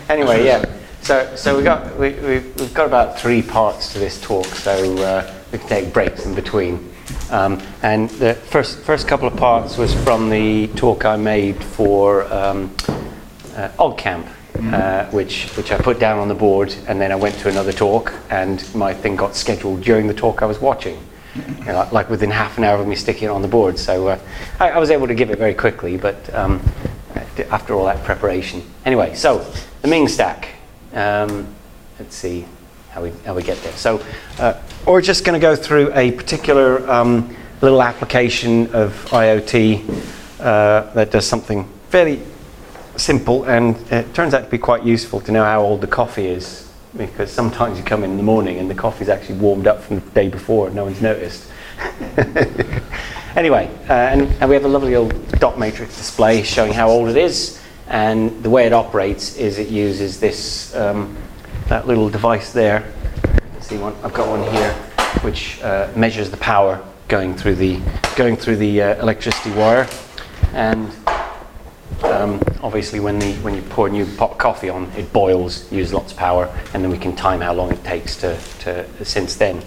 Anyway, yeah. So we've got about 3 parts to this talk, so we can take breaks in between. And the first couple of parts was from the talk I made for LUG Camp, which I put down on the board, and then I went to another talk, and my thing got scheduled during the talk I was watching, like within half an hour of me sticking it on the board. So I was able to give it very quickly, but after all that preparation. Anyway, so the MING stack. Let's see how we get there. So we're just going to go through a particular little application of IoT that does something fairly simple, and it turns out to be quite useful to know how old the coffee is, because sometimes you come in the morning and the coffee's actually warmed up from the day before and no one's noticed. Anyway, and we have a lovely old dot matrix display showing how old it is, and the way it operates is it uses this that little device there. Let's see, I've got one here which measures the power going through the electricity wire, and obviously when you pour a new pot of coffee on, it boils, uses lots of power, and then we can time how long it takes to since then.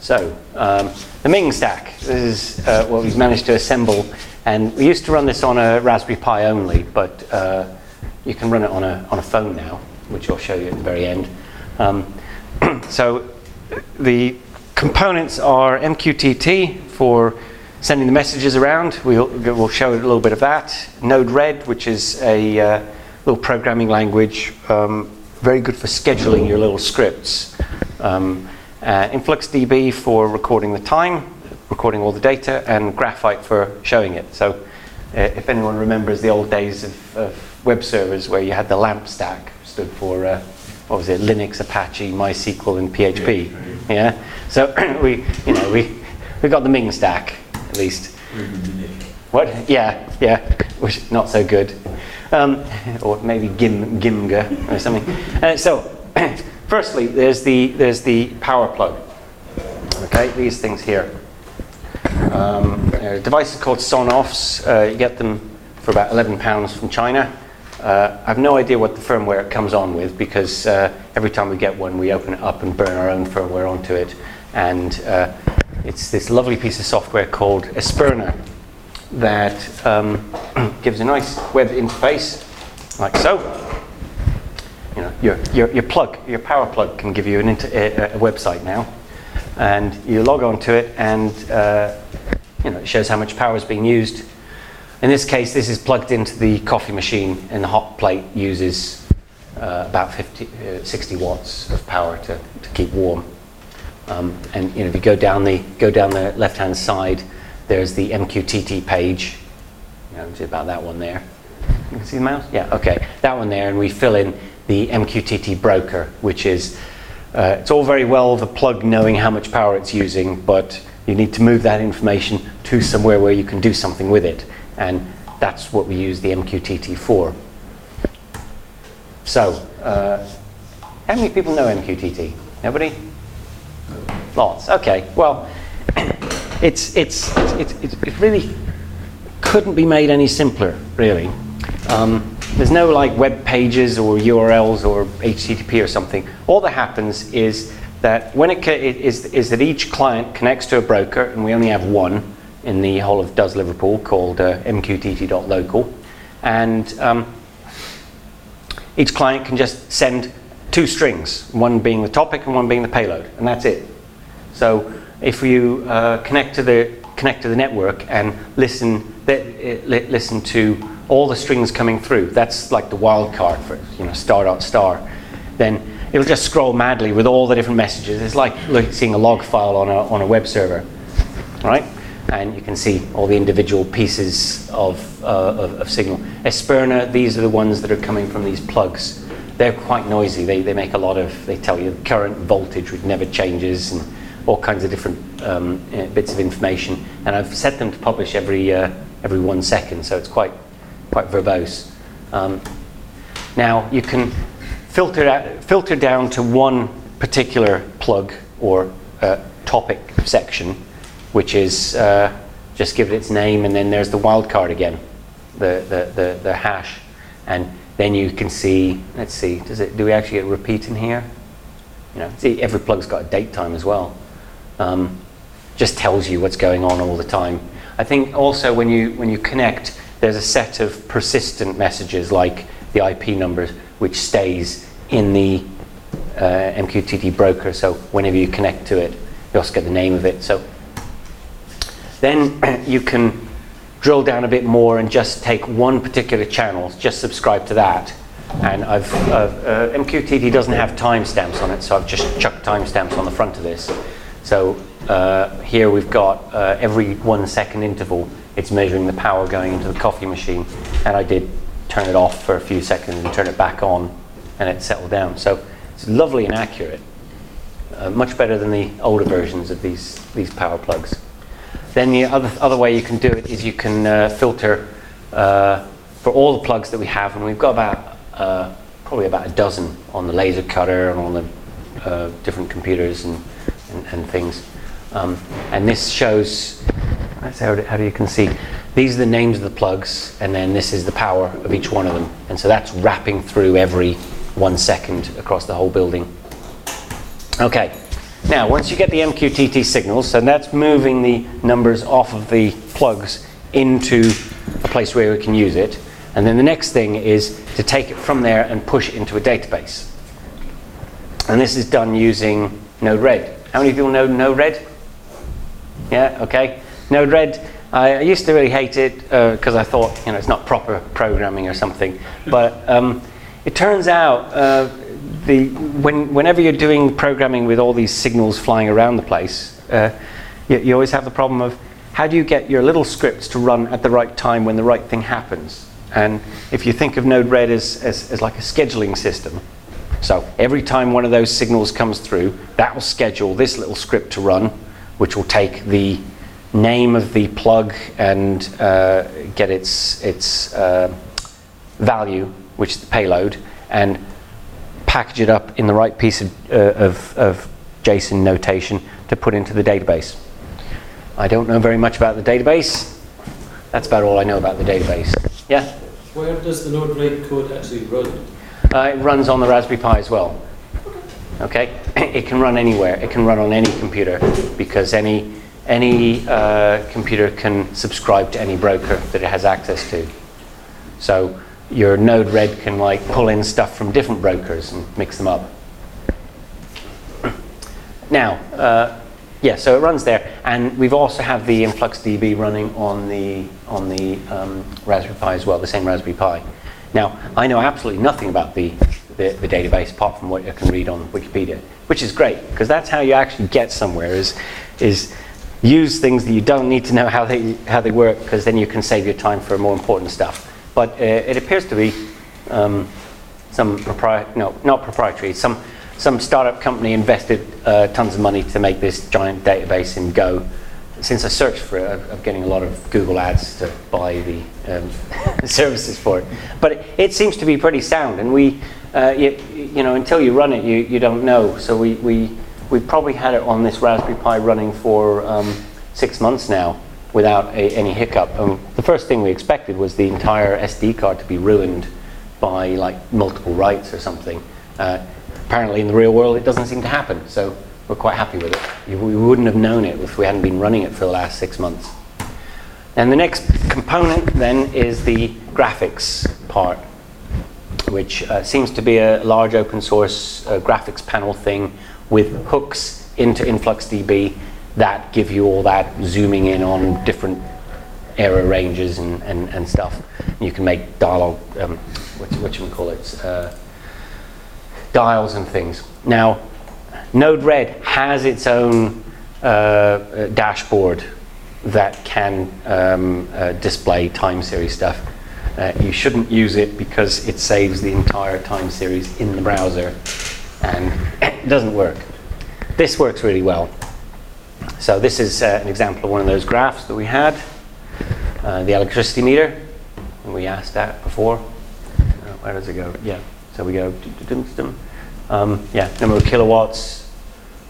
So the MING stack, this is what we've managed to assemble, and we used to run this on a Raspberry Pi only, but you can run it on a phone now, which I'll show you at the very end. So the components are MQTT for sending the messages around. We'll show a little bit of that. Node-RED, which is a little programming language, very good for scheduling your little scripts. InfluxDB for recording the time, recording all the data, and Graphite for showing it. So if anyone remembers the old days of web servers where you had the LAMP stack, stood for what was it, Linux, Apache, MySQL, and PHP. Yeah. So we got the MING stack at least. What? Yeah. Which is not so good. Or maybe Gimga or something. So firstly, there's the power plug. Okay, these things here. Devices called Sonoffs. You get them for about £11 from China. I have no idea what the firmware it comes on with, because every time we get one, we open it up and burn our own firmware onto it. And it's this lovely piece of software called Esperna that gives a nice web interface, like so. You know, your power plug can give you a website now, and you log on to it, and it shows how much power is being used. In this case, this is plugged into the coffee machine, and the hot plate uses about 60 watts of power to keep warm. And if you go down the left-hand side, there's the MQTT page. It's about that one there. You can see the mouse? Yeah, okay. That one there, and we fill in the MQTT broker, which is, it's all very well the plug knowing how much power it's using, but you need to move that information to somewhere where you can do something with it. And that's what we use the MQTT for. So, how many people know MQTT? Nobody? Lots. Okay. Well, it really couldn't be made any simpler, really. There's no like web pages or URLs or HTTP or something. All that happens is that when is that each client connects to a broker, and we only have one in the whole of DOS Liverpool, called mqtt.local, and each client can just send 2 strings, one being the topic and one being the payload, and that's it. So if you connect to the network and listen to all the strings coming through, that's like the wildcard for star.star, then it'll just scroll madly with all the different messages. It's like seeing a log file on a web server, right? And you can see all the individual pieces of signal. Esperna, these are the ones that are coming from these plugs. They're quite noisy. They make a lot of, they tell you current voltage, which never changes, and all kinds of different bits of information. And I've set them to publish every 1 second, so it's quite verbose. Now you can filter down to one particular plug or topic section, which is just give it its name, and then there's the wildcard again, the hash, and then you can see, let's see, do we actually get a repeat in here? You know, see, every plug's got a date time as well. Just tells you what's going on all the time. I think also when you connect, there's a set of persistent messages like the IP numbers, which stays in the MQTT broker. So whenever you connect to it, you also get the name of it. So then you can drill down a bit more and just take one particular channel, just subscribe to that. And MQTT doesn't have timestamps on it, so I've just chucked timestamps on the front of this. So here we've got every 1 second interval, it's measuring the power going into the coffee machine. And I did turn it off for a few seconds and turn it back on, and it settled down. So it's lovely and accurate. Much better than the older versions of these power plugs. Then the other way you can do it is you can filter for all the plugs that we have, and we've got about probably about a dozen on the laser cutter and on the different computers and things. And this shows, that's how you can see, these are the names of the plugs, and then this is the power of each one of them. And so that's wrapping through every 1 second across the whole building. Okay, now once you get the MQTT signals, so that's moving the numbers off of the plugs into a place where we can use it. And then the next thing is to take it from there and push it into a database. And this is done using Node-RED. How many people know Node-RED? Yeah, okay. Node-RED, I used to really hate it because I thought, you know, it's not proper programming or something. But it turns out whenever you're doing programming with all these signals flying around the place, you always have the problem of how do you get your little scripts to run at the right time when the right thing happens? And if you think of Node-RED as like a scheduling system, so every time one of those signals comes through, that will schedule this little script to run, which will take the name of the plug and get its value, which is the payload, and package it up in the right piece of JSON notation to put into the database. I don't know very much about the database. That's about all I know about the database. Yeah? Where does the Node-RED code actually run? It runs on the Raspberry Pi as well. Okay? It can run anywhere. It can run on any computer because any computer can subscribe to any broker that it has access to. So your Node-RED can like pull in stuff from different brokers and mix them up. Now, yeah, so it runs there, and we've also have the InfluxDB running on the Raspberry Pi as well, the same Raspberry Pi. Now, I know absolutely nothing about the database apart from what you can read on Wikipedia, which is great because that's how you actually get somewhere. Is use things that you don't need to know how they work, because then you can save your time for more important stuff. But it appears to be some not proprietary. Some startup company invested tons of money to make this giant database in Go. Since I searched for it, I'm getting a lot of Google ads to buy the services for it. But it seems to be pretty sound, and we, you know, until you run it, you don't know. So we probably had it on this Raspberry Pi running for 6 months now without any hiccup. The first thing we expected was the entire SD card to be ruined by like multiple writes or something. Apparently in the real world it doesn't seem to happen, so we're quite happy with it. We wouldn't have known it if we hadn't been running it for the last 6 months. And the next component then is the graphics part, which seems to be a large open source graphics panel thing with hooks into InfluxDB that give you all that zooming in on different error ranges and stuff. You can make dialogue, dials and things. Now, Node-RED has its own dashboard that can display time series stuff. You shouldn't use it because it saves the entire time series in the browser, and it doesn't work. This works really well. So this is an example of one of those graphs that we had, the electricity meter, and we asked that before. Where does it go? Yeah. So we go, yeah, number of kilowatts,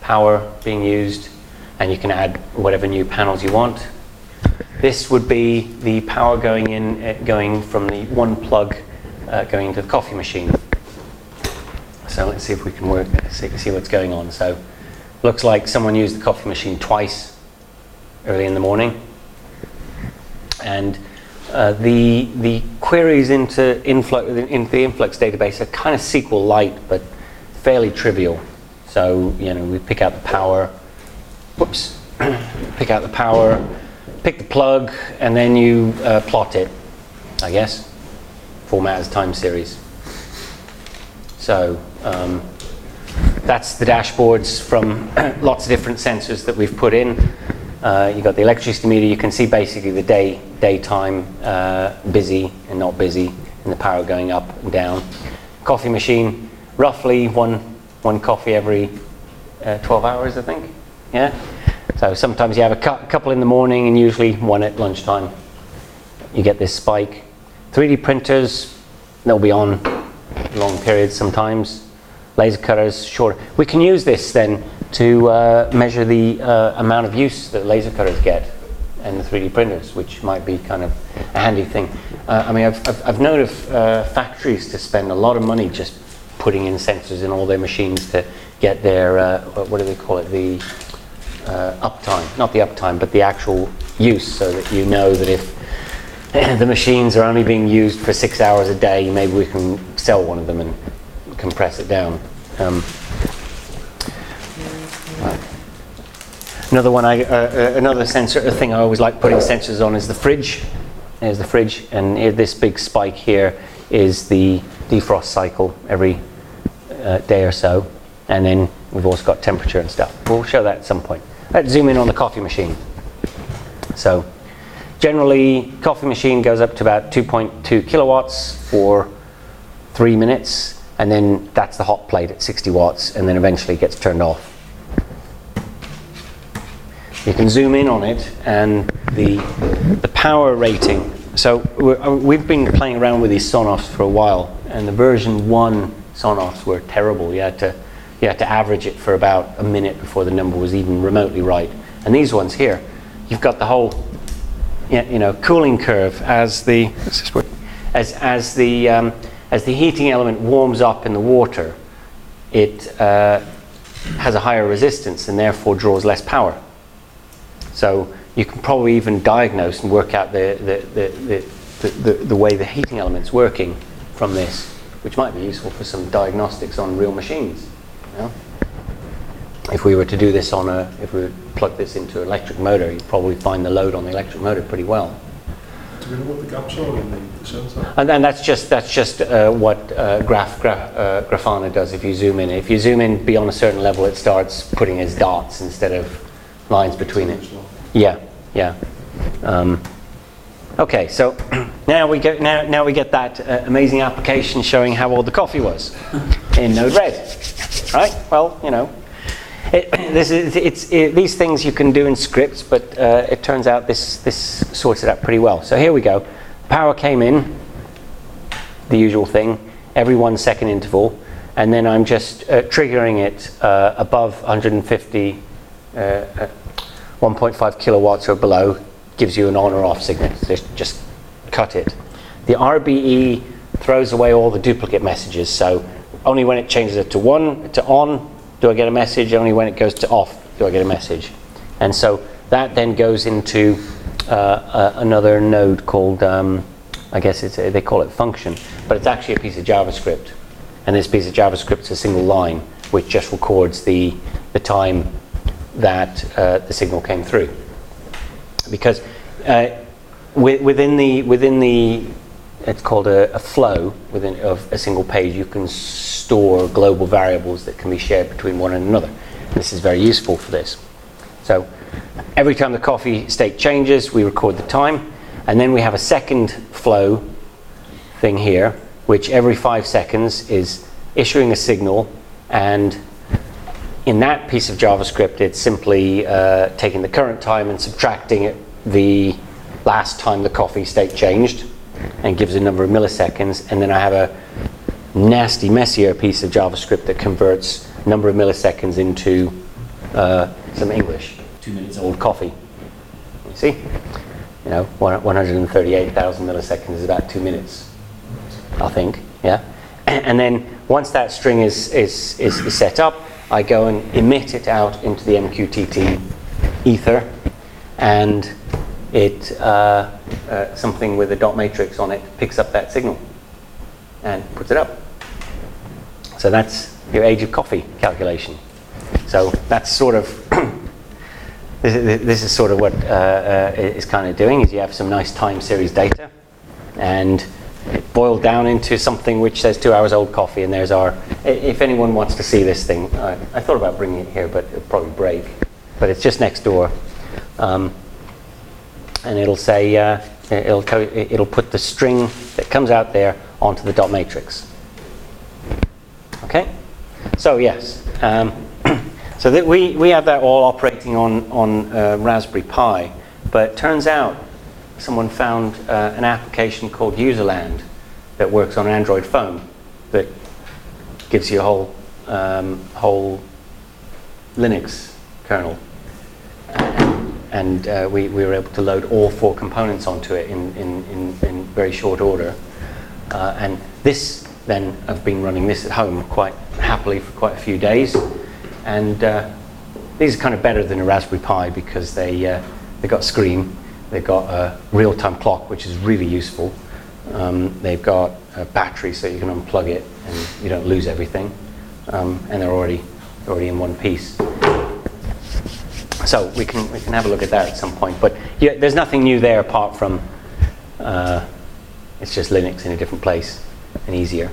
power being used, and you can add whatever new panels you want. This would be the power going from the one plug going into the coffee machine. So let's see if we can see what's going on. So looks like someone used the coffee machine twice early in the morning. And the queries into the influx database are kind of SQL-light, but fairly trivial. So, we pick out the power, pick out the power, pick the plug, and then you plot it, I guess, format as time series. So that's the dashboards from lots of different sensors that we've put in. You've got the electricity meter. You can see basically the daytime, busy and not busy, and the power going up and down. Coffee machine, roughly one coffee every 12 hours, I think. Yeah. So sometimes you have a couple in the morning and usually one at lunchtime. You get this spike. 3D printers, they'll be on long periods sometimes. Laser cutters, short. We can use this then to measure the amount of use that laser cutters get and the 3D printers, which might be kind of a handy thing. I've known of factories to spend a lot of money just putting in sensors in all their machines to get their, what do they call it, the uptime. Not the uptime, but the actual use, so that you know that if the machines are only being used for 6 hours a day, maybe we can sell one of them and compress it down. Another sensor thing I always like putting sensors on is the fridge. There's the fridge, and this big spike here is the defrost cycle every day or so, and then we've also got temperature and stuff. We'll show that at some point. Let's zoom in on the coffee machine. So generally, coffee machine goes up to about 2.2 kilowatts for 3 minutes, and then that's the hot plate at 60 watts, and then eventually it gets turned off. You can zoom in on it, and the power rating. So we've been playing around with these Sonoffs for a while, and the version 1 Sonoffs were terrible. You had to average it for about a minute before the number was even remotely right. And these ones here, you've got the whole cooling curve as the heating element warms up in the water. It has a higher resistance and therefore draws less power. So you can probably even diagnose and work out the way the heating element's working from this, which might be useful for some diagnostics on real machines. If we were to do this if we plug this into an electric motor, you'd probably find the load on the electric motor pretty well. Do we know what the gaps are in the sensor? And then that's just what Grafana does. If you zoom in, beyond a certain level, it starts putting as dots instead of lines between it. Yeah. Okay, so now we get that amazing application showing how old the coffee was in Node-RED, right? Well, these things you can do in scripts, but it turns out this sorts it out pretty well. So here we go. Power came in, the usual thing, every 1 second interval, and then I'm just triggering it above 150. 1.5 kilowatts or below gives you an on or off signal. Just cut it. The RBE throws away all the duplicate messages, so only when it changes it to on do I get a message, only when it goes to off do I get a message. And so that then goes into another node called, I guess they call it function, but it's actually a piece of JavaScript. And this piece of JavaScript is a single line which just records the time that the signal came through, because within the it's called a flow of a single page. You can store global variables that can be shared between one and another. This is very useful for this. So every time the coffee state changes, we record the time, and then we have a second flow thing here, which every 5 seconds is issuing a signal, and in that piece of JavaScript, it's simply taking the current time and subtracting it the last time the coffee state changed, and gives a number of milliseconds. And then I have a nasty, messier piece of JavaScript that converts a number of milliseconds into some English. 2 minutes old coffee. You see? 138,000 milliseconds is about 2 minutes. I think, yeah. And then once that string is set up, I go and emit it out into the MQTT ether, and it something with a dot matrix on it picks up that signal and puts it up. So that's your age of coffee calculation. So that's sort of this is sort of what it's kind of doing, is you have some nice time series data, and it boiled down into something which says 2 hours old coffee, and there's our, if anyone wants to see this thing, I thought about bringing it here, but it'll probably break, but it's just next door, and it'll say, it'll put the string that comes out there onto the dot matrix. Okay, so yes, so that we have that all operating on Raspberry Pi, but it turns out someone found an application called Userland that works on an Android phone that gives you a whole Linux kernel, and we were able to load all 4 components onto it in very short order, and this then I've been running this at home quite happily for quite a few days, and these are kind of better than a Raspberry Pi because they got a screen. They've got a real-time clock, which is really useful. They've got a battery, so you can unplug it and you don't lose everything. And they're already in one piece. So we can have a look at that at some point. But yeah, there's nothing new there apart from it's just Linux in a different place and easier.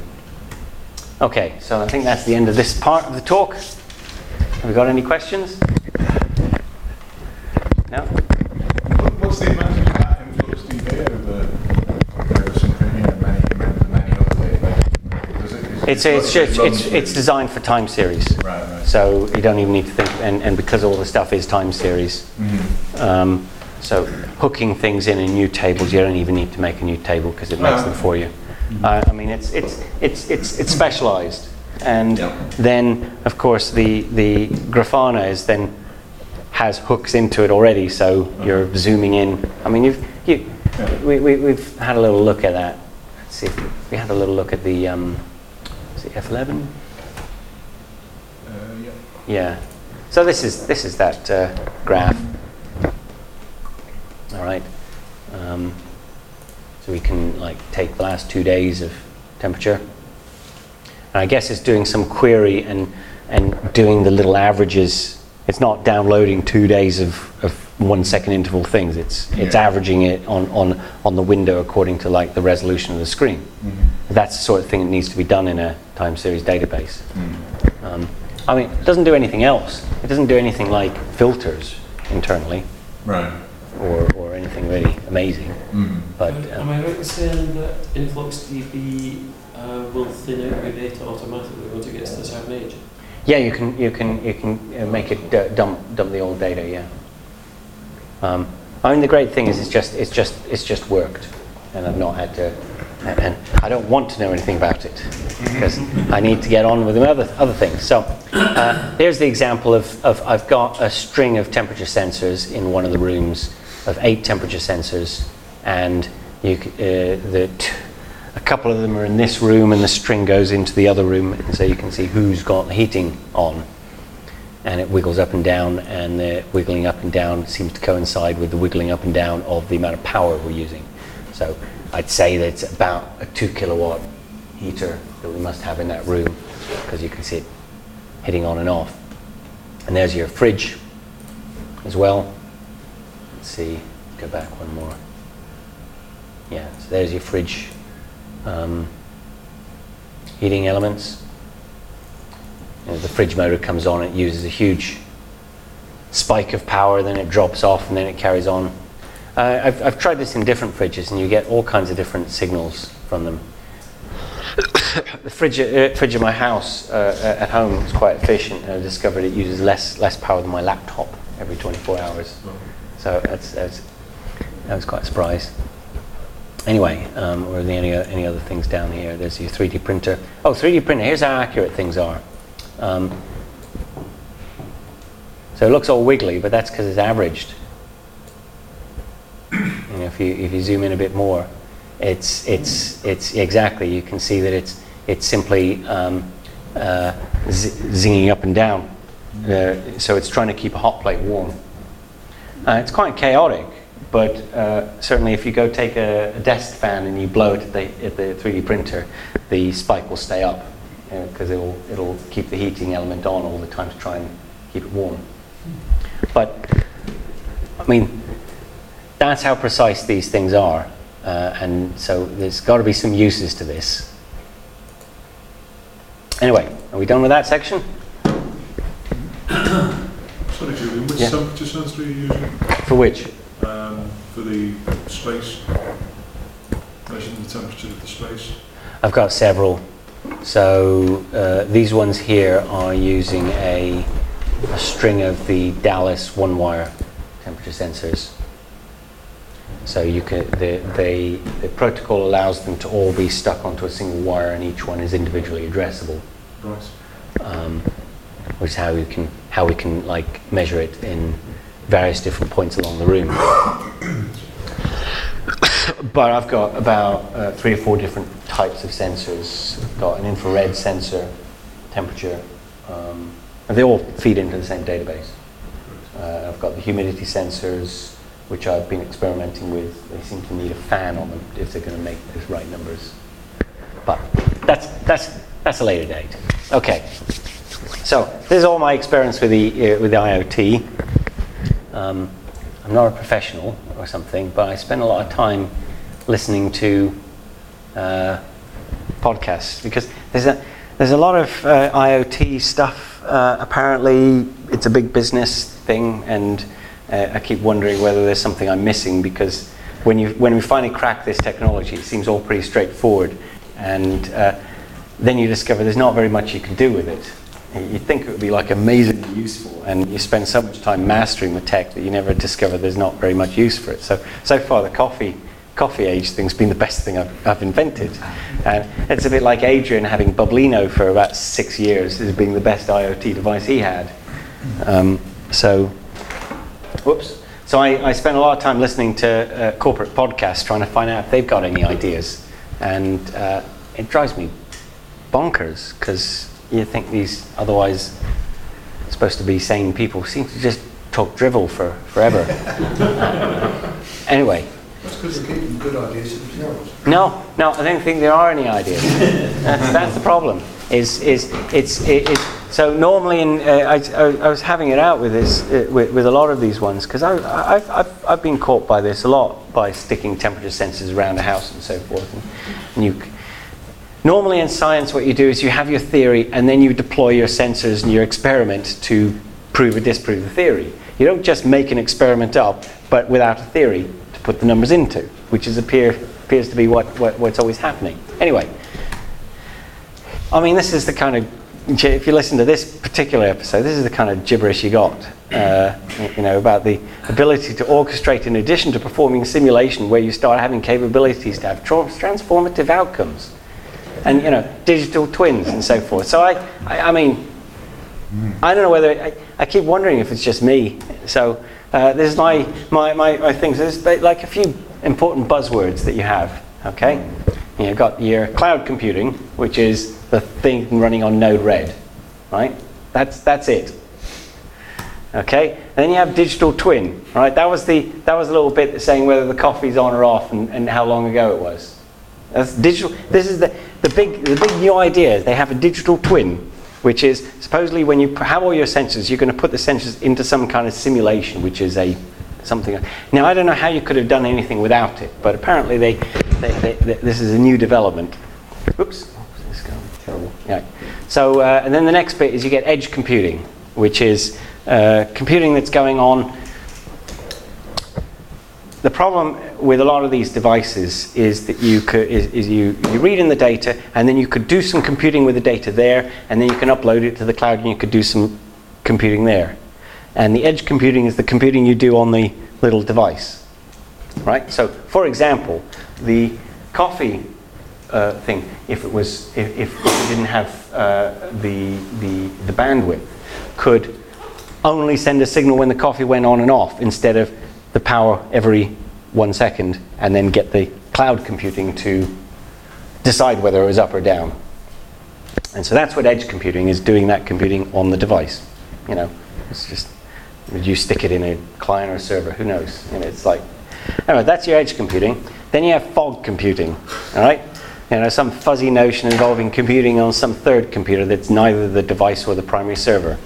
Okay, so I think that's the end of this part of the talk. Have we got any questions? No? What's the advantage of that influx DB over something, many other databases? It's designed for time series. Right. So you don't even need to think, and because all the stuff is time series. Mm-hmm. So hooking things in new tables, you don't even need to make a new table because it makes them for you. I mean, it's specialized, and then of course the Grafana has hooks into it already, so you're zooming in. I mean, we've had a little look at that. Let's see if we had a little look at the is it F11? Yeah. So this is that graph. All right. So we can like take the last 2 days of temperature. And I guess it's doing some query and doing the little averages. It's not downloading 2 days of 1 second interval things. It's averaging it on the window according to like the resolution of the screen. Mm-hmm. That's the sort of thing that needs to be done in a time series database. Mm-hmm. I mean, it doesn't do anything else. It doesn't do anything like filters internally. Right. Or anything really amazing. Mm. But am I right in saying that InfluxDB will thin out your data automatically once it gets to a certain age? Yeah, you can make it dump the old data. Yeah. I mean, the great thing is it's just worked, and I've not had to, and I don't want to know anything about it because I need to get on with the other things. So here's the example of I've got a string of temperature sensors in one of the rooms of 8 temperature sensors, and a couple of them are in this room, and the string goes into the other room, and so you can see who's got the heating on, and it wiggles up and down, and the wiggling up and down seems to coincide with the wiggling up and down of the amount of power we're using. So I'd say that it's about a 2 kilowatt heater that we must have in that room, because you can see it hitting on and off. And there's your fridge as well. Let's see, go back one more. Yeah, so there's your fridge heating elements. The fridge motor comes on, it uses a huge spike of power, then it drops off, and then it carries on. I've tried this in different fridges, and you get all kinds of different signals from them. The fridge at my house at home is quite efficient, and I discovered it uses less power than my laptop every 24 hours. So that was quite a surprise. Anyway, or any other things down here? There's your 3D printer. Oh, 3D printer. Here's how accurate things are. So it looks all wiggly, but that's because it's averaged. If you zoom in a bit more, it's exactly, you can see that it's simply zinging up and down. So it's trying to keep a hot plate warm. It's quite chaotic, but certainly if you go take a desk fan and you blow it at the 3D printer, the spike will stay up because it'll keep the heating element on all the time to try and keep it warm. But I mean, that's how precise these things are, and so there's got to be some uses to this. Anyway, are we done with that section? Sorry, Julian, which Yeah. temperature sensor are you using For which? for the space? Measuring the temperature of the space? I've got several. So these ones here are using a string of the Dallas one-wire temperature sensors. So you can the protocol allows them to all be stuck onto a single wire, and each one is individually addressable. Right. Which is how we can like measure it in various different points along the room. But I've got about 3 or 4 different types of sensors. I've got an infrared sensor, temperature, and they all feed into the same database. I've got the humidity sensors, which I've been experimenting with. They seem to need a fan on them if they're going to make those right numbers. But that's a later date. Okay. So this is all my experience with the IoT. I'm not a professional or something, but I spend a lot of time listening to podcasts because there's a lot of IoT stuff. Apparently, it's a big business thing, and I keep wondering whether there's something I'm missing, because when we finally crack this technology, it seems all pretty straightforward, and then you discover there's not very much you can do with it. You'd think it would be like amazingly useful, and you spend so much time mastering the tech that you never discover there's not very much use for it. So far the coffee age thing's been the best thing I've invented. And it's a bit like Adrian having Bublino for about 6 years as being the best IoT device he had. So I spend a lot of time listening to corporate podcasts trying to find out if they've got any ideas. And it drives me bonkers, because you think these otherwise supposed to be sane people seem to just talk drivel forever. Anyway. That's because they're keeping good ideas to themselves. No, I don't think there are any ideas. That's the problem. So normally, I was having it out with this with a lot of these ones, because I've been caught by this a lot, by sticking temperature sensors around a house and so forth. And normally in science, what you do is you have your theory, and then you deploy your sensors and your experiment to prove or disprove the theory. You don't just make an experiment up, but without a theory to put the numbers into, which appears to be what's always happening. Anyway, I mean, this is the kind of, if you listen to this particular episode, this is the kind of gibberish you got, about the ability to orchestrate in addition to performing simulation, where you start having capabilities to have transformative outcomes. And digital twins and so forth. So I mean, I don't know whether I keep wondering if it's just me. So there's my things. There's like a few important buzzwords that you have. Okay, you've got your cloud computing, which is the thing running on Node Red, right? That's it. Okay, and then you have digital twin, right? That was a little bit saying whether the coffee's on or off and how long ago it was. That's digital. This is the big new idea. They have a digital twin, which is supposedly when you have all your sensors, you're going to put the sensors into some kind of simulation, which is something. Now I don't know how you could have done anything without it, but apparently this is a new development. Oops, this is going terrible. Yeah. So and then the next bit is you get edge computing, which is computing that's going on. The problem with a lot of these devices is that you read in the data, and then you could do some computing with the data there, and then you can upload it to the cloud, and you could do some computing there. And the edge computing is the computing you do on the little device, right? So, for example, the coffee thing, if it didn't have the bandwidth, could only send a signal when the coffee went on and off, instead of the power every 1 second, and then get the cloud computing to decide whether it was up or down. And so that's what edge computing is, doing that computing on the device. You know, it's just, would you stick it in a client or a server? Who knows? You know, it's like, anyway, that's your edge computing. Then you have fog computing, all right? You know, some fuzzy notion involving computing on some third computer that's neither the device or the primary server.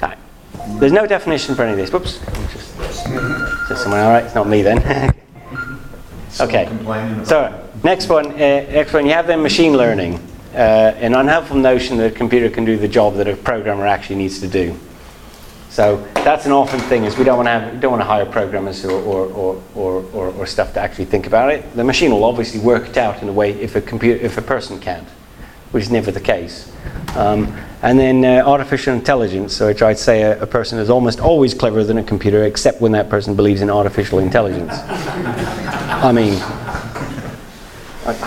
All right. There's no definition for any of this. Whoops. Is that someone all right? It's not me then. Okay. So next one, you have then machine learning. An unhelpful notion that a computer can do the job that a programmer actually needs to do. So that's an often thing, is we don't want to hire programmers or stuff to actually think about it. The machine will obviously work it out in a way if a person can't, which is never the case. And then artificial intelligence, which I'd say a person is almost always cleverer than a computer, except when that person believes in artificial intelligence. I mean, I've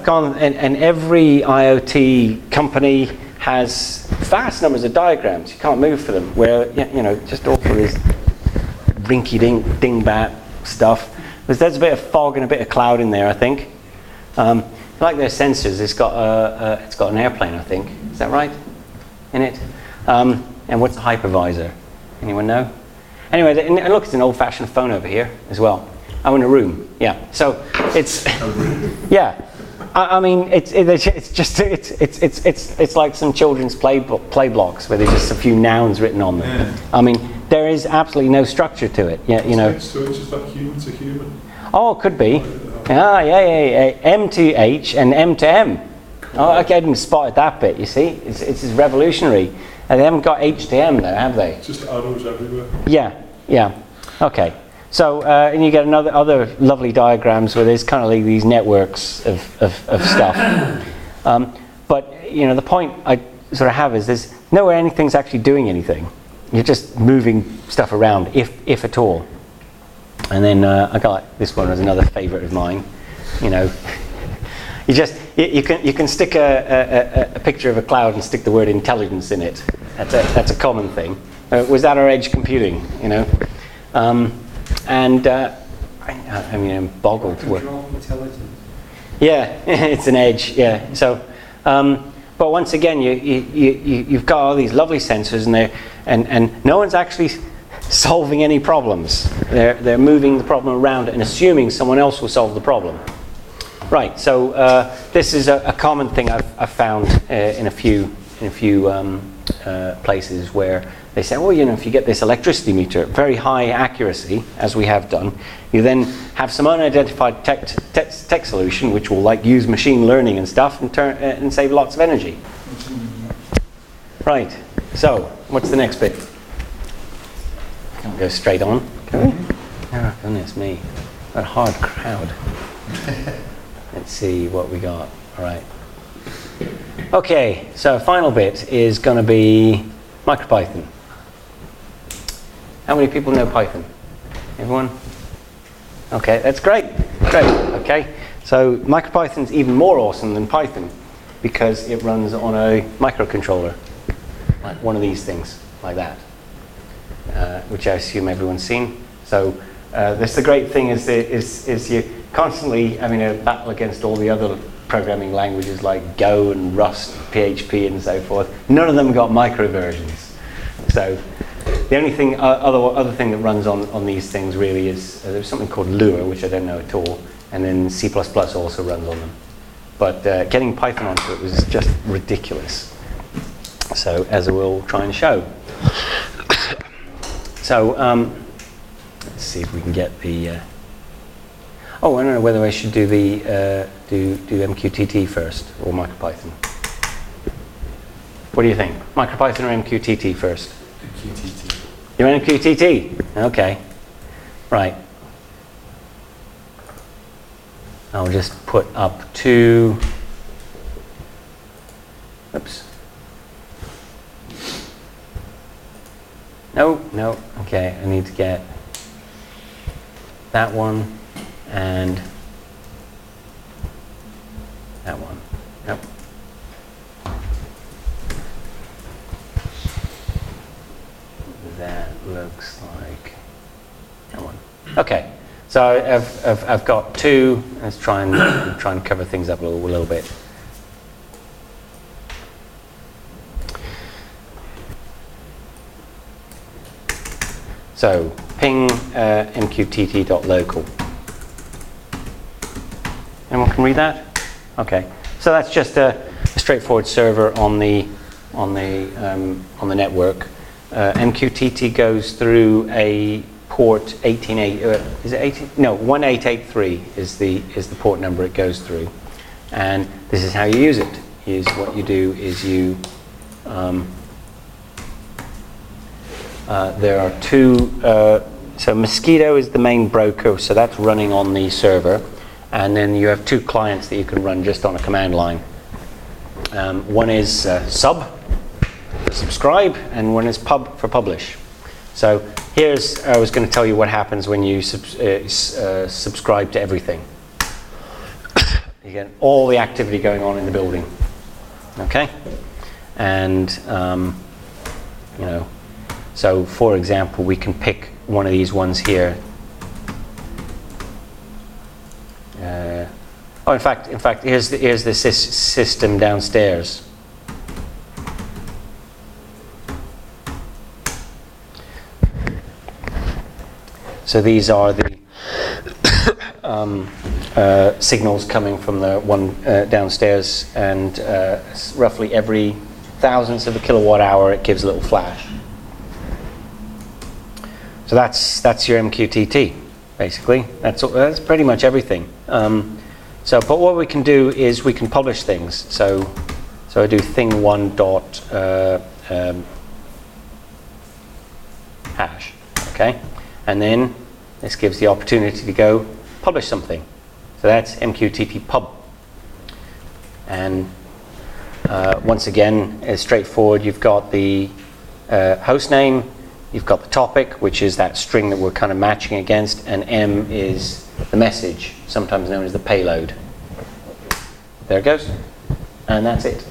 gone, and every IoT company has vast numbers of diagrams. You can't move for them. Where, you know, just all for this rinky-dink, dingbat stuff. There's a bit of fog and a bit of cloud in there, I think. Like their sensors, it's got an airplane, I think. Is that right? In it. And what's a hypervisor? Anyone know? Anyway, and look, it's an old-fashioned phone over here as well. Oh, in a room. Yeah. So it's yeah. I mean, it's like some children's play blocks where there's just a few nouns written on them. Yeah. I mean, there is absolutely no structure to it. Yeah, you know. So it's just like human to human. Oh, it could be. Yeah. M to H and M to M. Oh, okay, I didn't spot that bit. You see, it's revolutionary. And they haven't got H to M there, have they? Just arrows everywhere. Yeah. Okay. So, and you get other lovely diagrams where there's kind of like these networks of stuff. But, you know, the point I sort of have is there's nowhere anything's actually doing anything. You're just moving stuff around, if at all. And then I got like, this one was another favorite of mine. You know, you can stick a picture of a cloud and stick the word intelligence in it. That's a common thing. Was that our edge computing? You know. I mean, I'm boggled. Intelligence. Yeah, it's an edge. Yeah. So, but once again, you've got all these lovely sensors, and no one's actually solving any problems. They're moving the problem around and assuming someone else will solve the problem. Right. So this is a common thing I've found in a few places where they say, well, you know, if you get this electricity meter, very high accuracy, as we have done, you then have some unidentified tech solution which will like use machine learning and stuff and save lots of energy. Right. So, what's the next bit? Can't go straight on, can we? Oh, goodness me. What a hard crowd. Let's see what we got. All right. Okay, so final bit is going to be MicroPython. How many people know Python? Everyone? Okay, that's great. Great. Okay, so MicroPython's even more awesome than Python because it runs on a microcontroller, like one of these things, like that, which I assume everyone's seen. So that's the great thing is you're constantly having a battle against all the other programming languages like Go and Rust, PHP, and so forth. None of them got micro versions. So the only thing, other thing that runs on these things really is there's something called Lua, which I don't know at all, and then C++ also runs on them. But getting Python onto it was just ridiculous. So as I will try and show. So let's see if we can get the. Oh, I don't know whether I should do the do MQTT first or MicroPython. What do you think? MicroPython or MQTT first? MQTT. You want MQTT? Okay. Right. I'll just put up two. Oops. No. Okay, I need to get that one and that one. Nope. That looks like that one. Okay, So I've got two. Let's try and cover things up a little bit. So ping mqtt.local. Anyone can read that? Okay. So that's just a straightforward server on the network. MQTT goes through a port 188. Is it 18? No, 1883 is the port number it goes through, and this is how you use it. What you do is you. There are two. So Mosquito is the main broker, so that's running on the server, and then you have two clients that you can run just on a command line. One is subscribe, and one is pub for publish. So I was going to tell you what happens when you subscribe to everything. You get all the activity going on in the building. Okay, and so for example, we can pick one of these ones here. In fact, here's the system downstairs. So these are the signals coming from the one downstairs, and roughly every thousandth of a kilowatt hour it gives a little flash. So that's your MQTT, basically. That's pretty much everything. But what we can do is we can publish things. So I do thing1 dot hash, okay? And then this gives the opportunity to go publish something. So that's MQTT pub. And once again, it's straightforward. You've got the host name, you've got the topic, which is that string that we're kind of matching against, and M is the message, sometimes known as the payload. There it goes. And that's it.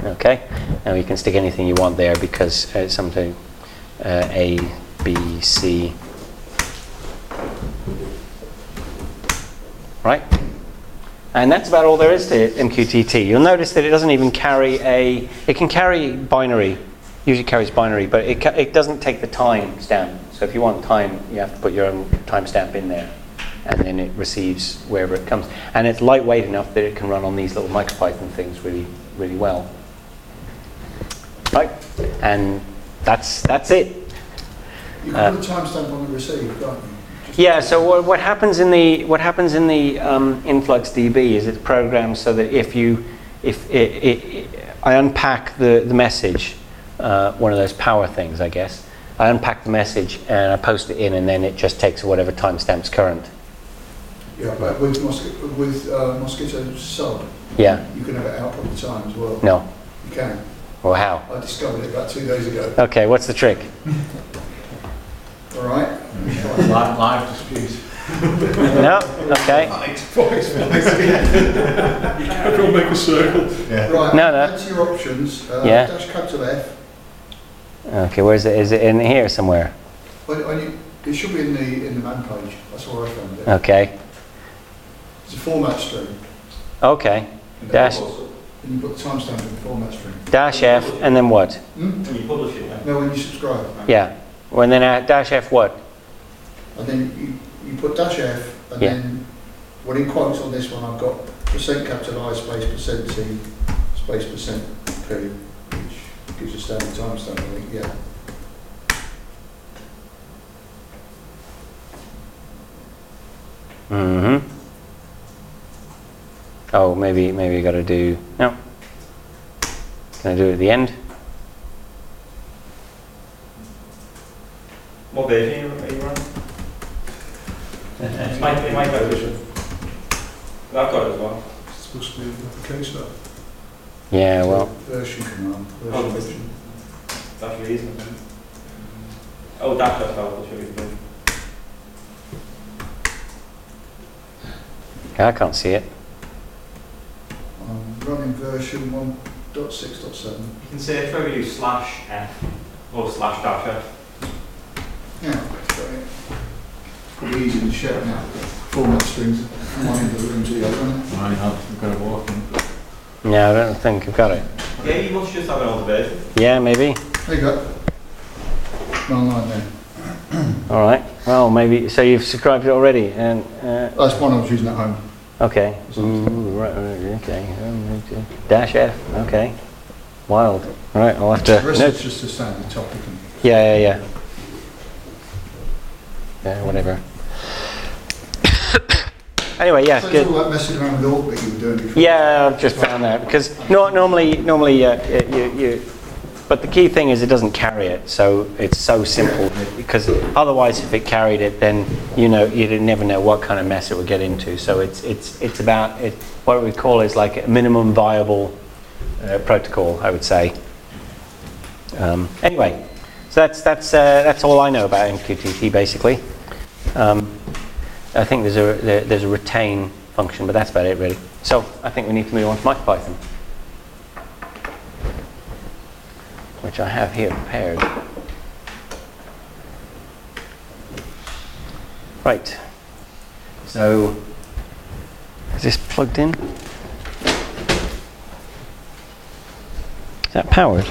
Okay? Now you can stick anything you want there because it's something A, B, C. Right? And that's about all there is to MQTT. You'll notice that it doesn't even carry it can carry binary, usually carries binary, but it doesn't take the time stamp. So if you want time, you have to put your own timestamp in there, and then it receives wherever it comes. And it's lightweight enough that it can run on these little MicroPython things really, really well. Right? And that's it. You can put a timestamp on the receive, can't you? Yeah. So what happens in the influx DB is it's programmed so that if I unpack the message, one of those power things, I guess. I unpack the message and I post it in, and then it just takes whatever timestamp's current. Yeah, but with Mosquito sub, Yeah. you can have it out all the time as well. No. You can. Or how? I discovered it about 2 days ago. Okay. What's the trick? All right. Live dispute. No. Okay. Everyone make a circle. Yeah. Right. No. That's your options. Yeah. Dash capital F. Okay. Where is it? Is it in here somewhere? It should be in the man page. That's where I found it. Okay. It's a format string. Okay. Dash And you put the timestamp in the format string. dash F and then what? Hmm? When you publish it, No, when you subscribe. Yeah. Well, and then dash F what? And then you put dash F, and Yeah. then what in quotes on this one I've got %I space %C space %P, which gives a standard timestamp, I think, yeah. Mm-hmm. Oh, maybe you got to do no. Can I do it at the end? what version are you running? It might go version. I've got it as well. It's supposed to be the case though. Yeah. Well. Version command. Oh, Version. That's really easy. Oh, dash F, I'll show you. I can't see it. I'm running version 1.6.7. You can say try to use /F or /-F. Yeah, great. It'll be easy to share now. Format strings from one end of the room to the other, isn't it? I have, we've got to walk in. Yeah, I don't think I've got it. Yeah, you must just have an older version. Yeah, maybe. There you go. Online there. All right. Well, maybe. So you've subscribed to it already, and That's one I was using at home. okay. Right. Okay. -F. Okay. Wild. All right. I'll have The to. rest No. is just a standard topic. And Yeah. Yeah. Whatever. Anyway, yeah. so it's Good. all that messing around with Orc that you were doing before. Yeah, I've just found that because normally you. But the key thing is it doesn't carry it, so it's so simple. Because otherwise, if it carried it, then you'd never know what kind of mess it would get into. So it's about it. What we call is like a minimum viable protocol, I would say. Anyway, so that's all I know about MQTT basically. I think there's a retain function, but that's about it really. So I think we need to move on to MicroPython, which I have here prepared. Right. So is this plugged in? Is that powered?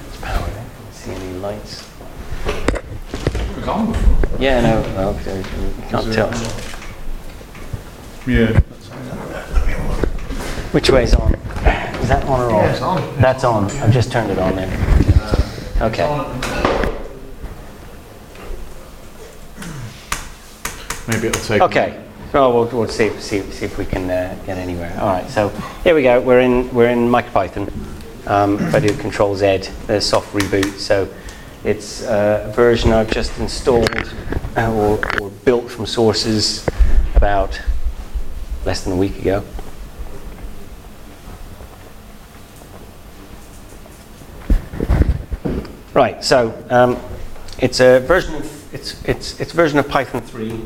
It's powered. I can't see any lights. It was on before. Yeah, no, okay, you can't tell. Yeah. Which way's on? Is that on or off? Yeah, it's on. That's on. I've just turned it on then. Okay. Maybe it'll take. Okay. Well, we'll see if we can get anywhere. All right. So here we go. We're in MicroPython. If I do Control Z, there's soft reboot. So it's a version I've just installed or built from sources about less than a week ago. Right, so it's a version of it's version of Python 3.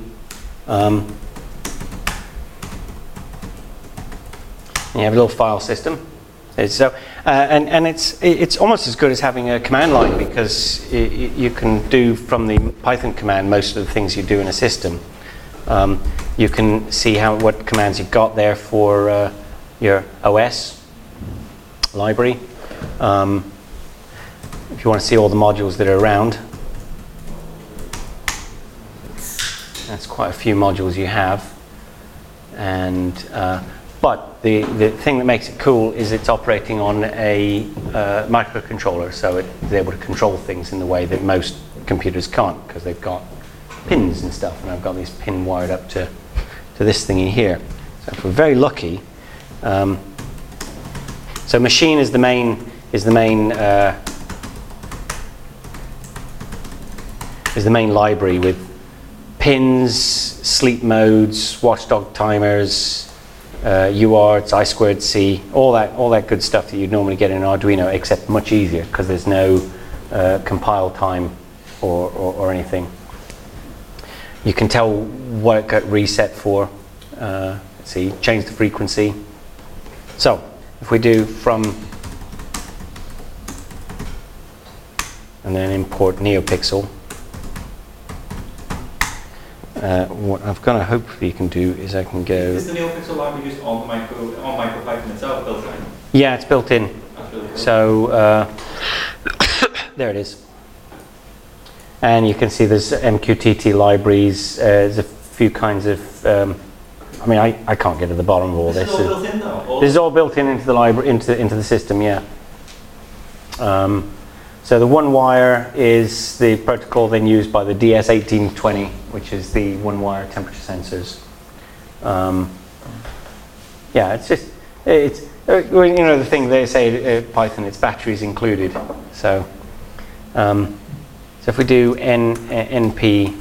You have a little file system. So and it's almost as good as having a command line because you can do from the Python command most of the things you do in a system. You can see what commands you've got there for your OS library. If you want to see all the modules that are around, that's quite a few modules you have. And but the thing that makes it cool is it's operating on a microcontroller, so it's able to control things in the way that most computers can't because they've got pins and stuff. And I've got this pin wired up to this thingy here. So if we're very lucky, so machine is the main library with pins, sleep modes, watchdog timers, UARTs, I2C, all that good stuff that you'd normally get in an Arduino, except much easier because there's no compile time or anything. You can tell what it got reset for. Let's see, change the frequency. So if we do from and then import NeoPixel. What I've got to hopefully can do is I can go. Is the NeoPixel library used on MicroPython itself built in? Yeah, it's built in. That's really cool. So there it is. And you can see there's MQTT libraries. There's a few kinds of. I mean, I can't get to the bottom of all this. This is all built in though? This is all built in into the library, into the system. Yeah. So the one wire is the protocol then used by the DS1820, which is the one wire temperature sensors. Yeah, it's just the thing they say Python, it's batteries included. So so if we do np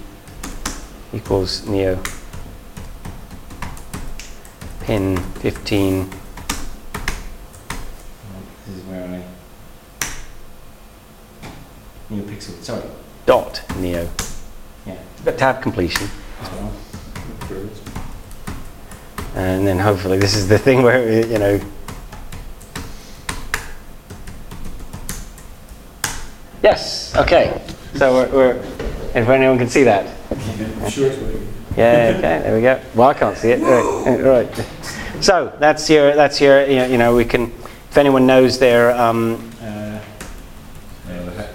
equals neo pin 15. This is where I NeoPixel, sorry, dot neo. Yeah, got tab completion. And then hopefully this is the thing where Yes, okay. So we're if anyone can see that. Sure it's working. Yeah, okay, there we go. Well, I can't see it. Right. So that's your you know, we can, if anyone knows their the hex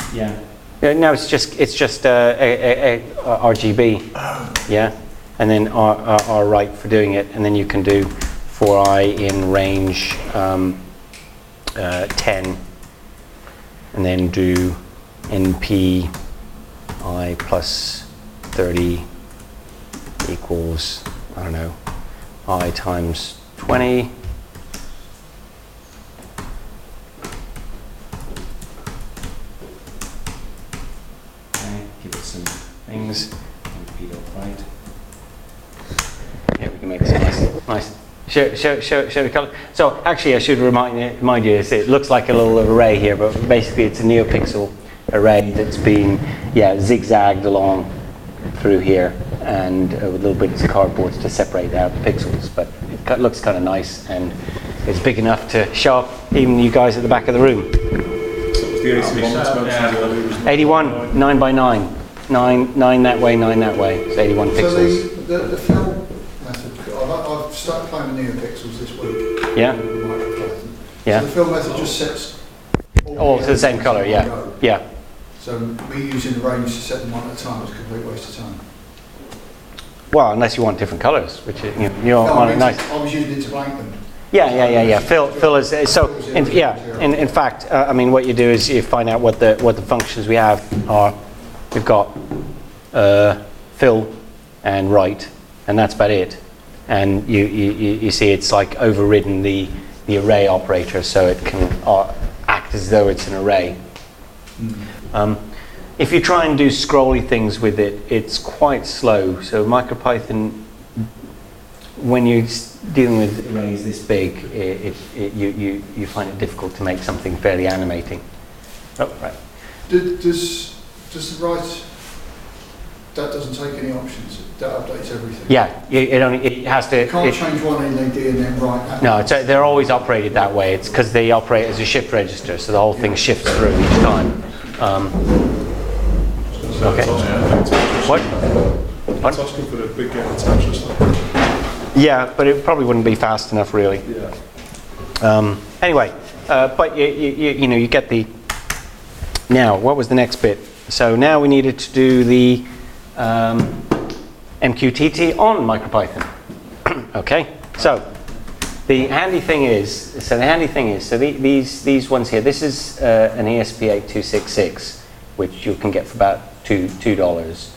codes. yeah. No, it's just a RGB. Yeah, and then R right for doing it, and then you can do 4i in range 10, and then do NP I plus 30 equals, I don't know, I times 20. Okay, give it some things. NP dot right. Yeah, we can make this nice. Show the color. So actually, I should remind you, it looks like a little array here, but basically it's a neopixel array that's been zigzagged along through here, and with little bits of cardboard to separate out the pixels. But it looks kind of nice, and it's big enough to show up even you guys at the back of the room. So it was the 81 that's mentioned earlier, wasn't it? 81, 9 by 9, 9 that way, 9 that way. It's 81 So pixels. the fill method, I've started playing with neopixels this week. Yeah. with MicroPython. Yeah. So the fill method just sets All to the same color. in one Yeah. go. Yeah. So me using the range to set them one at a time is a complete waste of time. Well, unless you want different colors, which is, you No, want it nice. I was using it to blank them. Yeah. Fill is so. In fact, I mean, what you do is you find out what the functions we have are. We've got fill and write, and that's about it. And you see, it's like overridden the array operator, so it can act as though it's an array. If you try and do scrolly things with it, it's quite slow. So MicroPython, when you're dealing with arrays this big, you find it difficult to make something fairly animating. Oh, right. Does the write, that doesn't take any options, that updates everything? Yeah, it has to. You can't change one NAD and then write that. No, they're always operated that way. It's because they operate as a shift register, so the whole thing shifts through each time. Okay. What? It's asking for the big get attached or something. Yeah, but it probably wouldn't be fast enough, really. Yeah. Anyway, but you get the. Now, what was the next bit? So now we needed to do the MQTT on MicroPython. Okay, so the handy thing is, these ones here. This is an ESP8266, which you can get for about $2.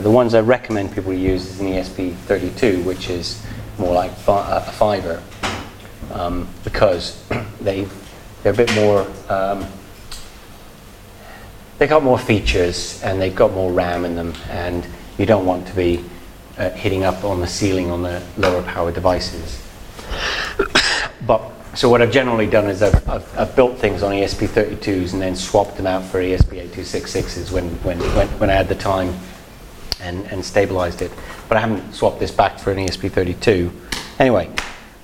The ones I recommend people use is an ESP32, which is more like a $5, because they're a bit more. They got more features and they've got more RAM in them, and you don't want to be hitting up on the ceiling on the lower power devices. But so what I've generally done is I've built things on ESP32s and then swapped them out for ESP8266s when I had the time and stabilized it. But I haven't swapped this back for an ESP32. Anyway,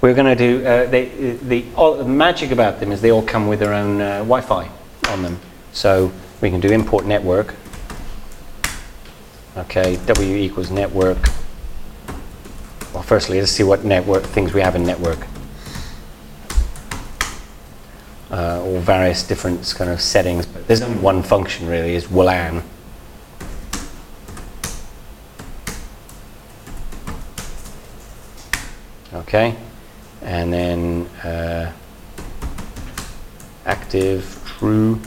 we're going to do the magic about them is they all come with their own Wi-Fi on them. So we can do import network. Okay, W equals network. Well, firstly, let's see what network things we have in network. All various different kind of settings, but there's only one function really, is WLAN. Okay, and then active, true,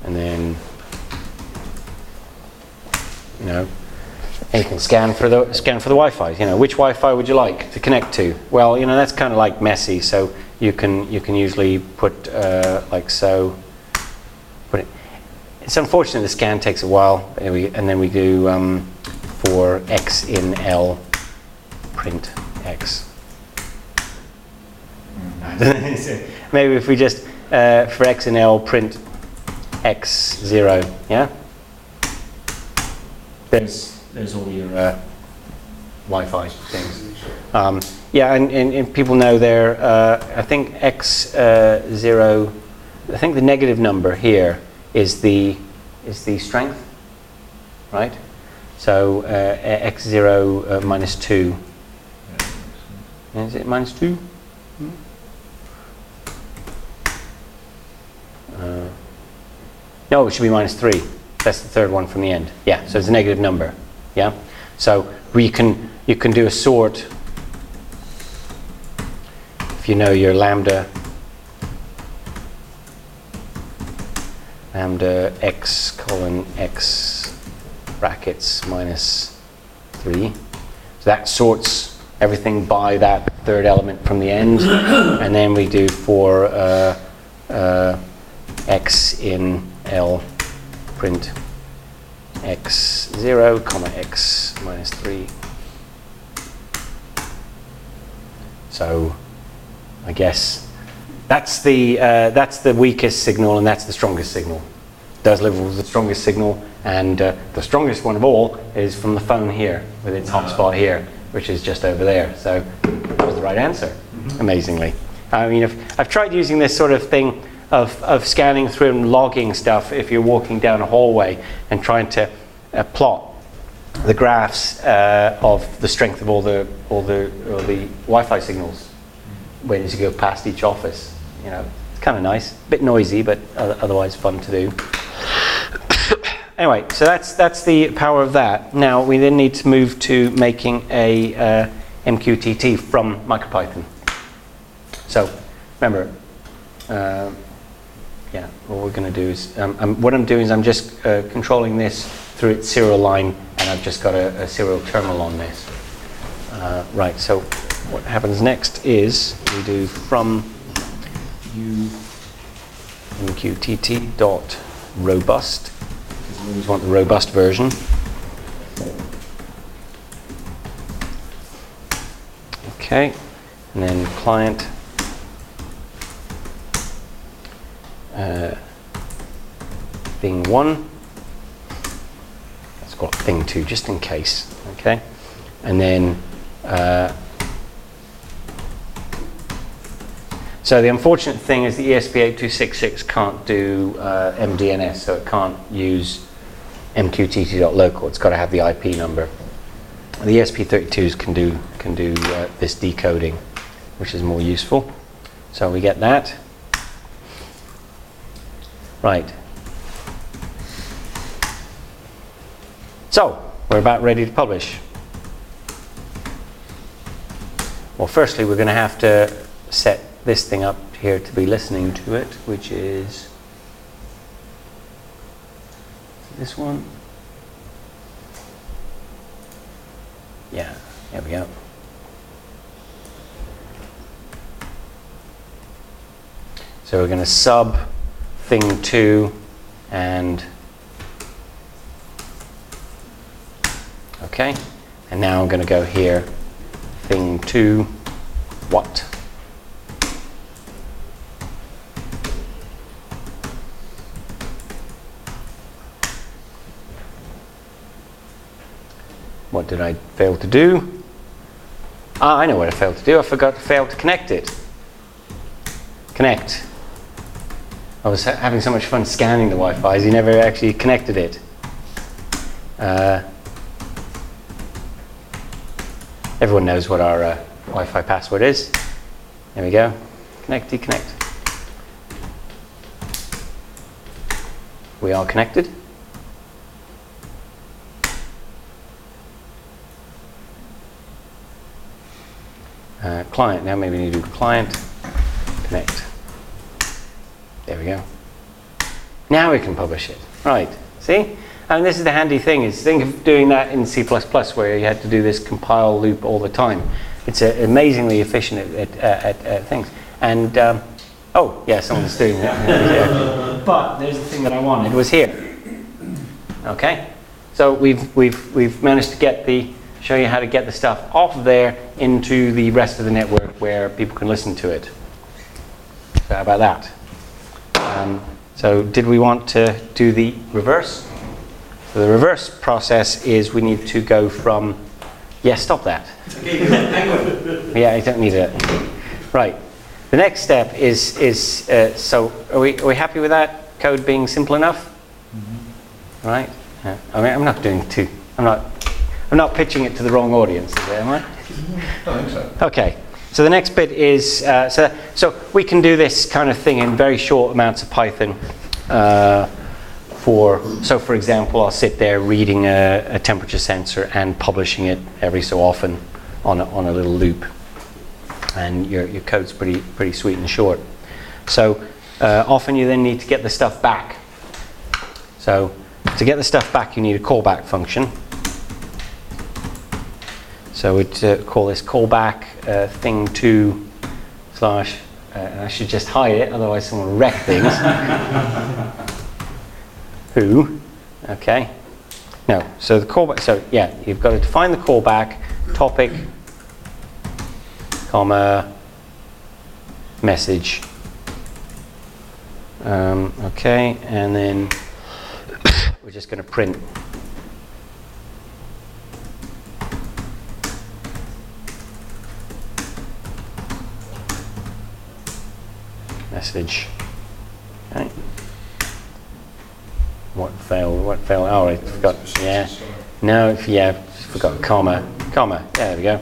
and then and you can scan for the Wi-Fi. Which Wi-Fi would you like to connect to? Well, that's kind of like messy, so you can usually put like so. Put it. It's unfortunate the scan takes a while, and then we do for X in L, print X. Maybe if we just for X in L print X0, yeah. There's all your Wi-Fi things. And people know I think X0 I think the negative number here is the strength, right? So x0 minus 2. Is it minus 2? No, it should be minus 3. That's the third one from the end. Yeah, so it's a negative number. Yeah. So you can do a sort if you know your lambda x colon x brackets minus 3. So that sorts everything by that third element from the end, and then we do for x in L print x0 comma x minus 3. So I guess that's the weakest signal and that's the strongest signal. Does Liverpool is the strongest signal, and the strongest one of all is from the phone here with its hotspot here, which is just over there. So that was the right answer, amazingly. I mean, I've tried using this sort of thing of scanning through and logging stuff if you're walking down a hallway and trying to plot the graphs of the strength of all the Wi-Fi signals when you go past each office. You know, it's kind of nice, a bit noisy, but otherwise fun to do. Anyway, so that's the power of that. Now we then need to move to making a MQTT from MicroPython. So remember, yeah, what we're going to do is what I'm doing is I'm just controlling this through its serial line, and I've just got a serial terminal on this. Right. So what happens next is we do from MQTT dot robust. We always want the robust version. Okay, and then client thing 1. Let's call it thing 2 just in case. Okay, and then so the unfortunate thing is the ESP8266 can't do MDNS, so it can't use MQTT.local. It's got to have the IP number. The ESP32s can do this decoding, which is more useful. So we get that. Right. So we're about ready to publish. Well, firstly, we're going to have to set this thing up here to be listening to it, which is this one. Yeah, there we go. So we're going to sub thing 2 and okay, and now I'm going to go here, thing 2 what? What did I fail to do? Ah, I know what I failed to do. I failed to connect it. Connect. I was having so much fun scanning the Wi-Fi, you never actually connected it. Everyone knows what our Wi-Fi password is. There we go. Connect, deconnect. We are connected. Client, now maybe we need to do client, connect. There we go. Now we can publish it. Right, see? And this is the handy thing, is think of doing that in C++ where you had to do this compile loop all the time. It's amazingly efficient at things. And, oh, yeah, someone's doing that. But there's the thing that I wanted, was here. Okay? So we've managed to show you how to get the stuff off of there into the rest of the network where people can listen to it. So how about that? So did we want to do the reverse? So the reverse process is we need to go from, yeah, stop that. Okay, hang on. Yeah, I don't need it. Right. The next step is so are we happy with that code being simple enough? Right? I mean, I'm not pitching it to the wrong audience, am I? I think so. Okay. So the next bit is so we can do this kind of thing in very short amounts of Python. For example, I'll sit there reading a temperature sensor and publishing it every so often on a little loop, and your code's pretty sweet and short. So often you then need to get the stuff back. So to get the stuff back, you need a callback function. So we'd call this callback thing2 slash. And I should just hide it, otherwise someone will wreck things. Who? Okay. No. So the callback. So yeah, you've got to define the callback topic, comma, message. Okay, and then we're just going to print. Message. Okay. What failed? Oh, I forgot. Yeah. No, yeah, forgot comma. Yeah, there we go.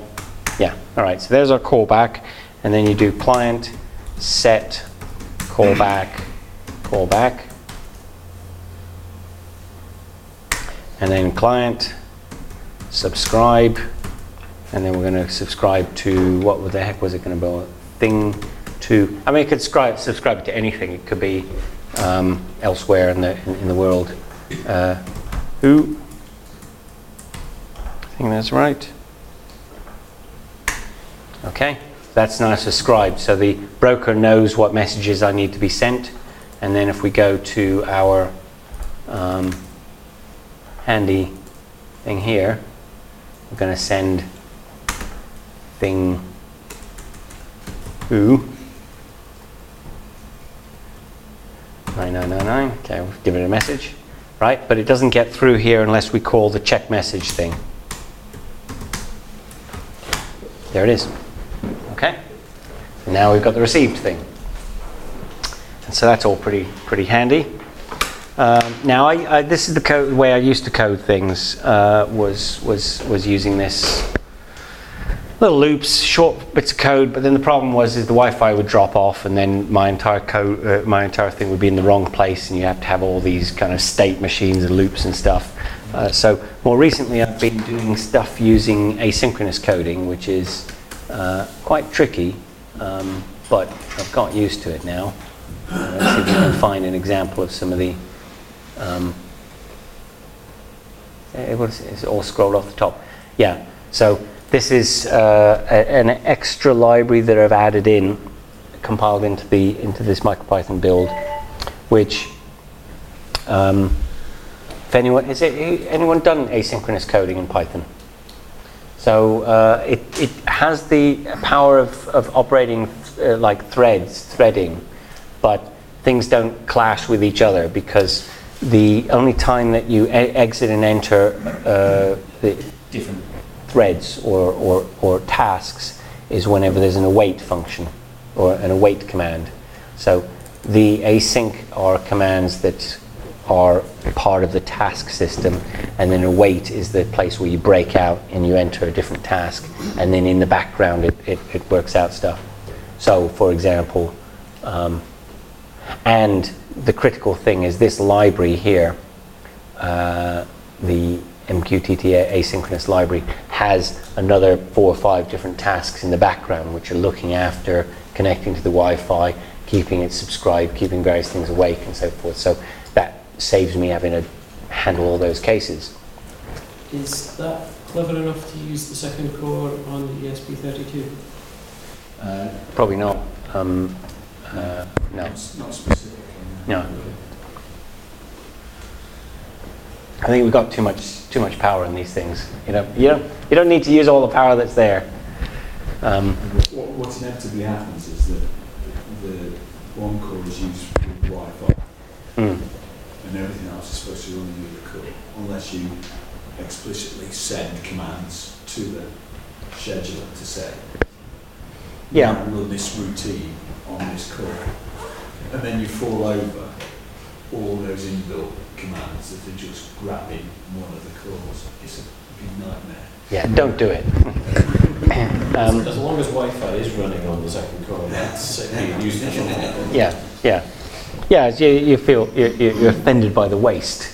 Yeah. All right. So there's our callback, and then you do client set callback, and then client subscribe, and then we're going to subscribe to what the heck was it going to be? Thing. I mean, it could subscribe to anything. It could be elsewhere in the world. Who? I think that's right. Okay, that's now subscribed. So the broker knows what messages I need to be sent, and then if we go to our handy thing here, we're going to send thing who. 9999, okay, we'll give it a message, right? But it doesn't get through here unless we call the check message thing. There it is. Okay? And now we've got the received thing. And so that's all pretty handy. Now, this is the way I used to code things, was using this little loops, short bits of code, but then the problem was the Wi-Fi would drop off, and then my entire thing would be in the wrong place, and you have to have all these kind of state machines and loops and stuff. So more recently, I've been doing stuff using asynchronous coding, which is quite tricky, but I've got used to it now. Let's see if we can find an example of some of the. It's all scrolled off the top. Yeah. So. This is an extra library that I've added in, compiled into this MicroPython build, which, if anyone done asynchronous coding in Python? So it has the power of operating like threading, but things don't clash with each other, because the only time that you exit and enter the Different threads or tasks is whenever there's an await function or an await command. So the async are commands that are part of the task system, and then await is the place where you break out and you enter a different task, and then in the background it works out stuff. So for example, and the critical thing is this library here, the MQTT asynchronous library, has another 4 or 5 different tasks in the background which are looking after connecting to the Wi-Fi, keeping it subscribed, keeping various things awake and so forth. So that saves me having to handle all those cases. Is that clever enough to use the second core on the ESP32? Probably not. No. Not specific. No. I think we've got too much power in these things. You don't need to use all the power that's there. What inevitably happens is that the one core is used with Wi-Fi, and everything else is supposed to run in the other core, unless you explicitly send commands to the scheduler to say, Yeah. run this routine on this core, and then you fall over all those inbuilt commands that are just grabbing one of the cores. It's a big nightmare. Yeah, don't do it. As long as Wi-Fi is running on the second core, that's being used. Yeah, yeah. Yeah, you feel you're offended by the waste.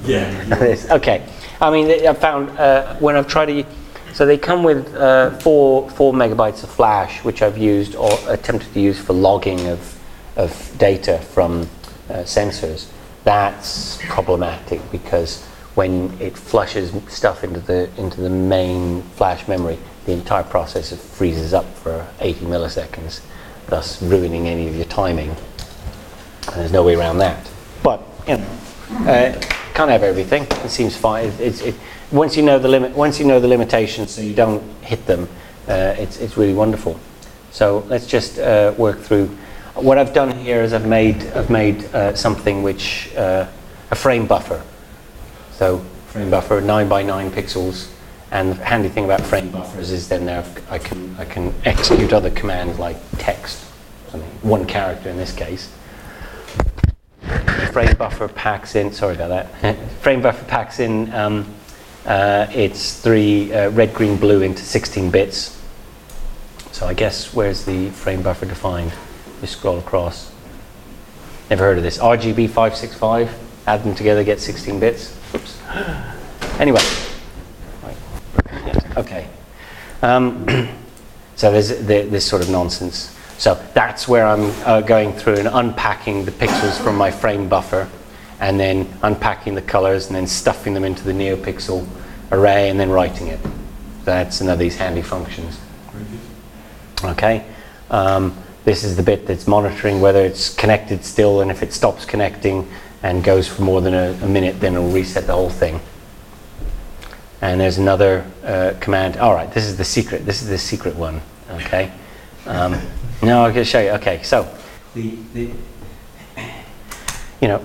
Yeah. Okay. I mean, I found when I've tried to, so they come with 4 megabytes of flash, which I've used or attempted to use for logging of data from sensors. That's problematic because when it flushes stuff into the main flash memory, the entire processor freezes up for 80 milliseconds, thus ruining any of your timing. And there's no way around that. But you know, can't have everything. It seems fine. Once you know the limit, once you know the limitations, so you don't hit them, it's really wonderful. So let's just work through. What I've done here is I've made something which a frame buffer. So frame buffer 9 by 9 pixels, and the handy thing about frame buffers is then I can execute other commands like text, one character in this case. Frame buffer packs in. Sorry about that. Frame buffer packs in. It's 3 red, green, blue into 16 bits. So I guess where's the frame buffer defined? Just scroll across. Never heard of this. RGB 565. Add them together, get 16 bits. Oops. Anyway. Okay. So there's this sort of nonsense. So that's where I'm going through and unpacking the pixels from my frame buffer, and then unpacking the colors and then stuffing them into the NeoPixel array and then writing it. That's another of these handy functions. Okay. This is the bit that's monitoring whether it's connected still, and if it stops connecting and goes for more than a minute, then it'll reset the whole thing. And there's another command. All right, this is the secret. This is the secret one. Okay. No, I can show you. Okay, so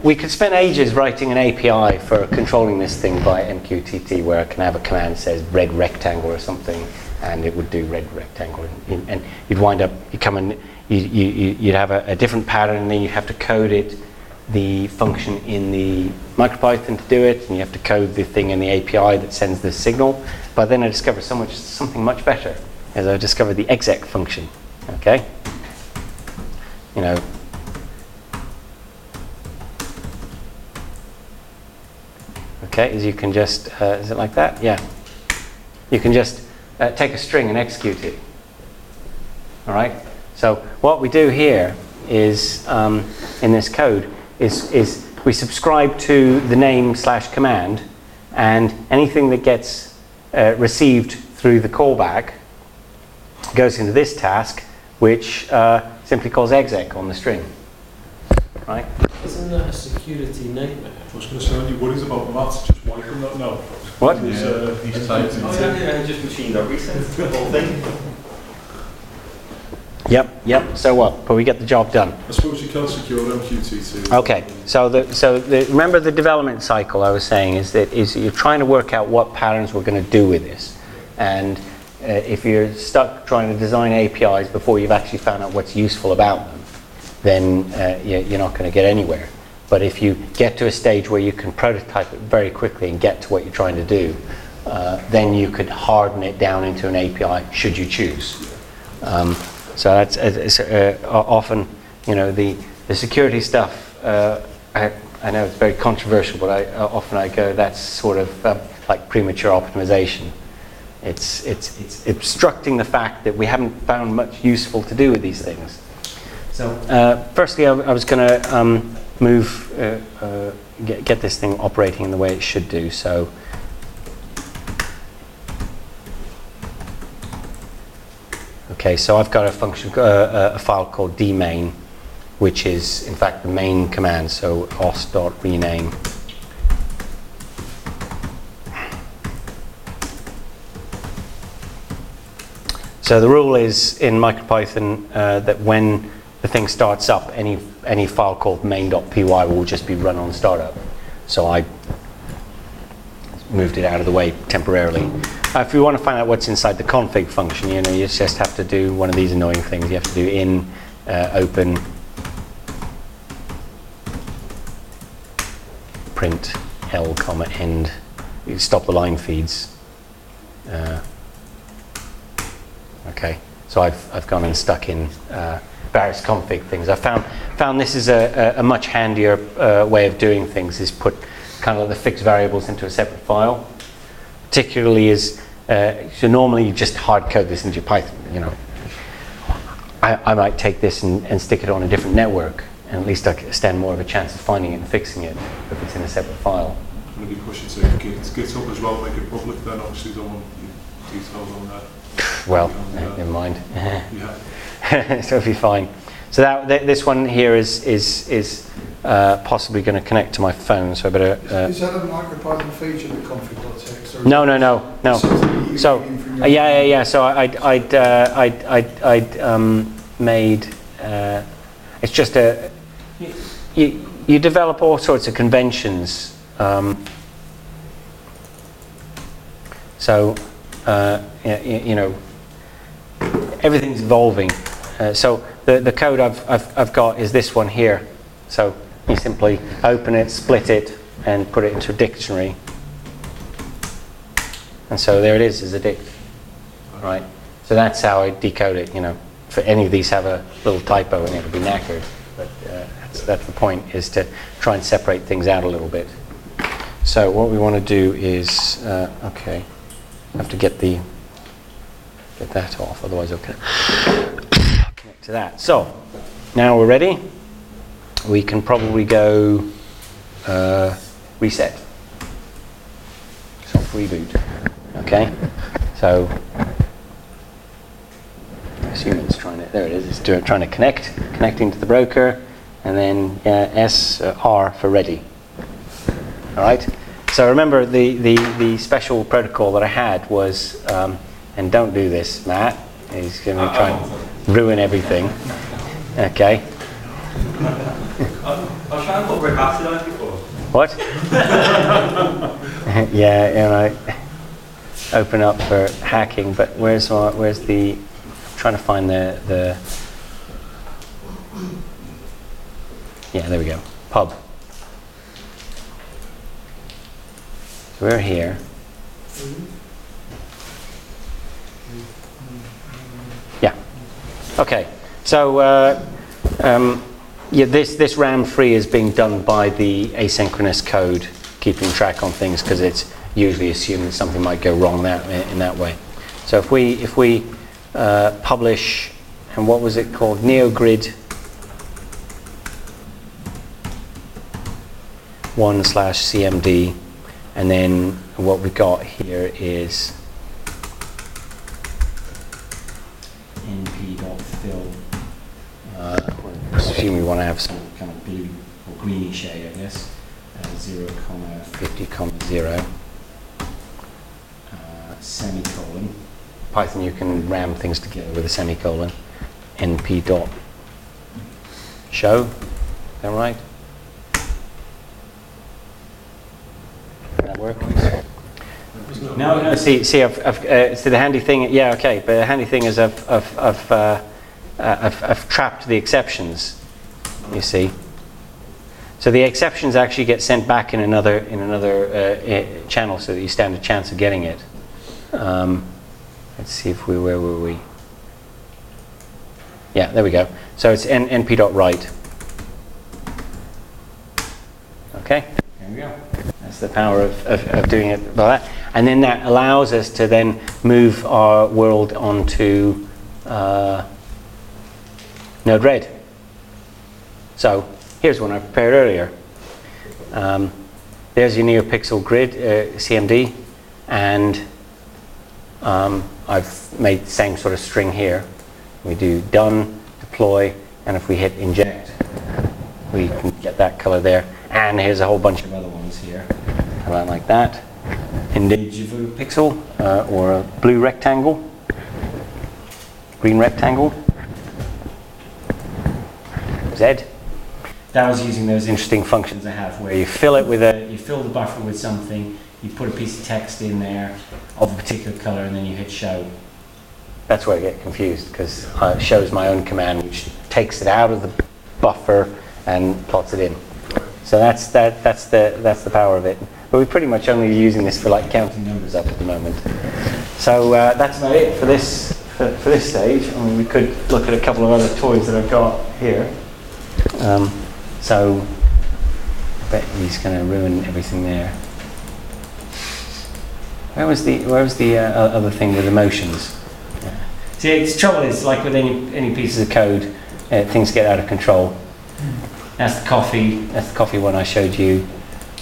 we could spend ages writing an API for controlling this thing by MQTT, where I can have a command that says red rectangle or something, and it would do red rectangle, and you'd wind up you'd have a different pattern, and then you have to code it, the function in the MicroPython to do it, and you have to code the thing in the API that sends the signal. But then I discovered something much better, as I discovered the exec function. Okay. Okay, as you can just, is it like that? Yeah. You can just take a string and execute it. All right? So what we do here is, in this code, is we subscribe to the name / command, and anything that gets received through the callback goes into this task, which simply calls exec on the string. Right? Isn't that a security nightmare? I was going to say, any worries about that? Just wipe them that now. What? He's typed Oh, yeah, just machine dot reset the whole thing. Yep. So what? But we get the job done. I suppose you can secure MQTT. Okay. So remember the development cycle I was saying is you're trying to work out what patterns we're going to do with this, and if you're stuck trying to design APIs before you've actually found out what's useful about them, then you're not going to get anywhere. But if you get to a stage where you can prototype it very quickly and get to what you're trying to do, then you could harden it down into an API should you choose. So that's often, the security stuff. I know it's very controversial, but often I go, that's sort of like premature optimization. It's obstructing the fact that we haven't found much useful to do with these things. So firstly, I was going to get this thing operating in the way it should do. So okay, so I've got a function, a file called dmain, which is in fact the main command. So os.rename. So the rule is in MicroPython that when the thing starts up, any file called main.py will just be run on startup. So I moved it out of the way temporarily. If you want to find out what's inside the config function, you just have to do one of these annoying things. You have to do in open, print L, comma, end. You stop the line feeds. Okay, so I've gone and stuck in various config things. I found this is a much handier way of doing things, is put kind of the fixed variables into a separate file. Particularly is, so normally you just hard code this into your Python, you know. I might take this and stick it on a different network, and at least I stand more of a chance of finding it and fixing it if it's in a separate file. I'm going to be pushing to GitHub as well, make it public then, obviously don't want your details on that. Well, never mind. Yeah. So it'll be fine. So this one here is possibly going to connect to my phone, so I better... Is that a MicroPython feature, the config.txt? or No. So yeah. So I'd made. It's just you develop all sorts of conventions. So you know, everything's evolving. So the code I've got is this one here. So you simply open it, split it, and put it into a dictionary. And so there it is as a dict, right? So that's how I decode it, you know. For any of these have a little typo and it'll be knackered. But that's the point, is to try and separate things out a little bit. So what we want to do is, okay, I have to get that off, otherwise I'll connect to that. So now we're ready. We can probably go reset. Soft reboot. Okay. So I assume it's trying to. There it is. It's trying to connecting to the broker, and then R for ready. All right. So remember the special protocol that I had was, and don't do this, Matt. He's going to try and ruin everything. Okay. I was trying to put red acid on it before. What? Yeah, you know, open up for hacking, but where's the? I'm trying to find the. Yeah, there we go. Pub. So we're here. Yeah. Okay. So yeah, this RAM free is being done by the asynchronous code, keeping track on things, because it's usually assumed that something might go wrong in that way. So if we publish, and what was it called, NeoGrid 1/cmd, and then what we've got here is np.fill. Assume we want to have some kind of blue or greeny shade, I guess. 0,50,0. Semicolon. Python, you can ram things together with a semicolon. np.show. Is that right? That work? No. See, I've so the handy thing. Yeah, okay. But the handy thing is I've trapped the exceptions. You see. So the exceptions actually get sent back in another channel, so that you stand a chance of getting it. Let's see where were we? Yeah, there we go. So it's np.write. Okay, there we go. That's the power of doing it by that. And then that allows us to then move our world onto Node-RED. So here's one I prepared earlier. There's your NeoPixel grid, CMD, and I've made the same sort of string here. We do done, deploy, and if we hit inject, we can get that color there. And here's a whole bunch of other ones here. How about like that? Individual pixel, or a blue rectangle, green rectangle, Z. That was using those interesting functions I have, where you fill the buffer with something, you put a piece of text in there of a particular color, and then you hit show. That's where I get confused, because it shows my own command, which takes it out of the buffer and plots it in. So that's the power of it. But we're pretty much only using this for like counting numbers up at the moment. So that's about it for this stage. I mean, we could look at a couple of other toys that I've got here. So I bet he's going to ruin everything there. Where was the other thing with emotions? Yeah. See, the trouble is, like with any pieces of code, things get out of control. That's the coffee one I showed you.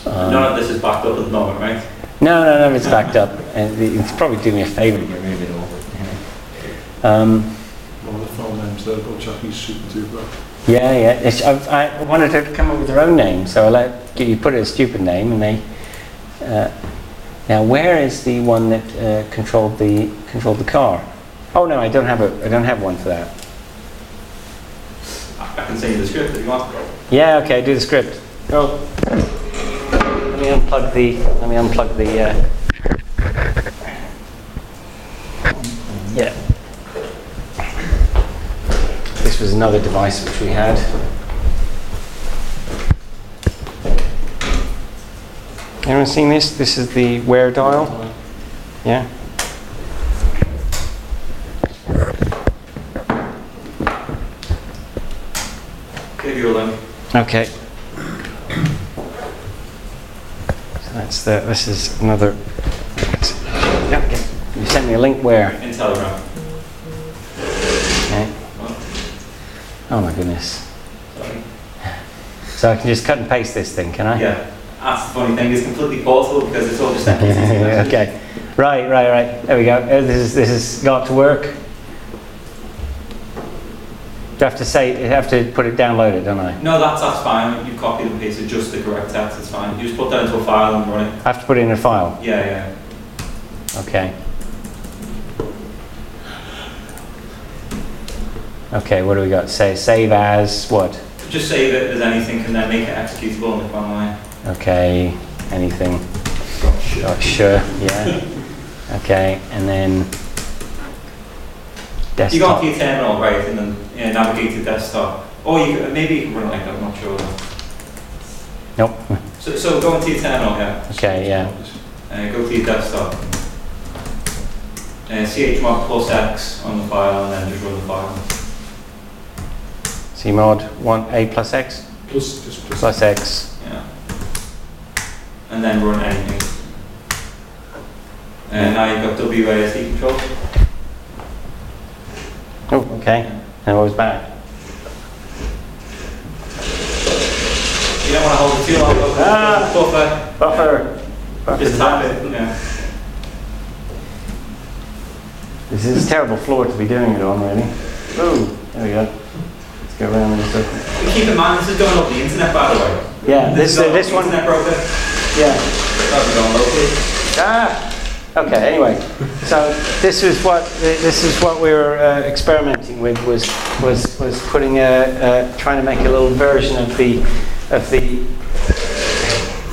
None of this is backed up at the moment, right? No, it's backed up, and it's probably doing me a favour to get rid of it all. One of the file names there, but Japanese Super Duper. Yeah. I wanted her to come up with her own name, so you put a stupid name, and they. Now, where is the one that controlled the car? Oh no, I don't have one for that. I can send you the script if you want. Yeah, okay, do the script. Go. Let me unplug the. Yeah. This was another device which we had. Anyone seen this? This is the wear dial. Yeah. Give you a link. Okay. So this is another. Yeah. You sent me a link where? In Telegram. Okay. Oh my goodness. Sorry. So I can just cut and paste this thing, can I? Yeah. That's the funny thing. It's completely portable because it's all just NPCs. Okay. Right. There we go. This has got to work. Do I have to put it download it, don't I? No, that's fine. You copy and paste just the correct text. It's fine. You just put that into a file and run it. I have to put it in a file. Yeah. Okay. Okay. What do we got? Save as what? Just save it as anything and then make it executable in the command line. Okay. Anything. Sure. Yeah. Okay. And then desktop. You go to your terminal, right, and then navigate to desktop. Or maybe you can run it like that, I'm not sure. Nope. So go into your terminal, yeah. Okay. Yeah. Go to your desktop. chmod plus X on the file and then just run the file. Cmod 1A plus X? Plus X. Yeah. And then run anything. And now you've got WASD control. Oh, okay. And what was back? You don't want to hold it too long. Buffer. Just tap it. Yeah. This is a terrible floor to be doing it on, really. Oh, there we go. Let's go around in a circle. Keep in mind, this is going up the internet, by the way. Yeah, this one. Internet broker. Yeah. That'll be going locally. Okay. Anyway, so this is what we were experimenting with was putting trying to make a little version of the.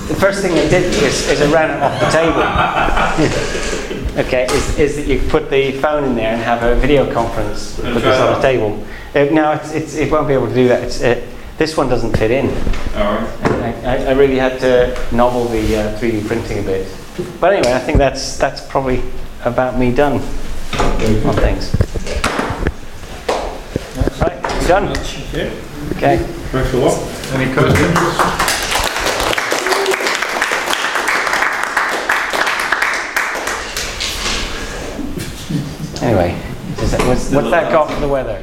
The first thing I did is I ran it off the table. Okay, is that you put the phone in there and have a video conference, put this on a table. No, it won't be able to do that. This one doesn't fit in. All right. I really had to nobble the 3D printing a bit. But anyway, I think that's probably about me done on things. Right, done. Okay. Thanks a lot. Any questions? Anyway, what's that got for the weather?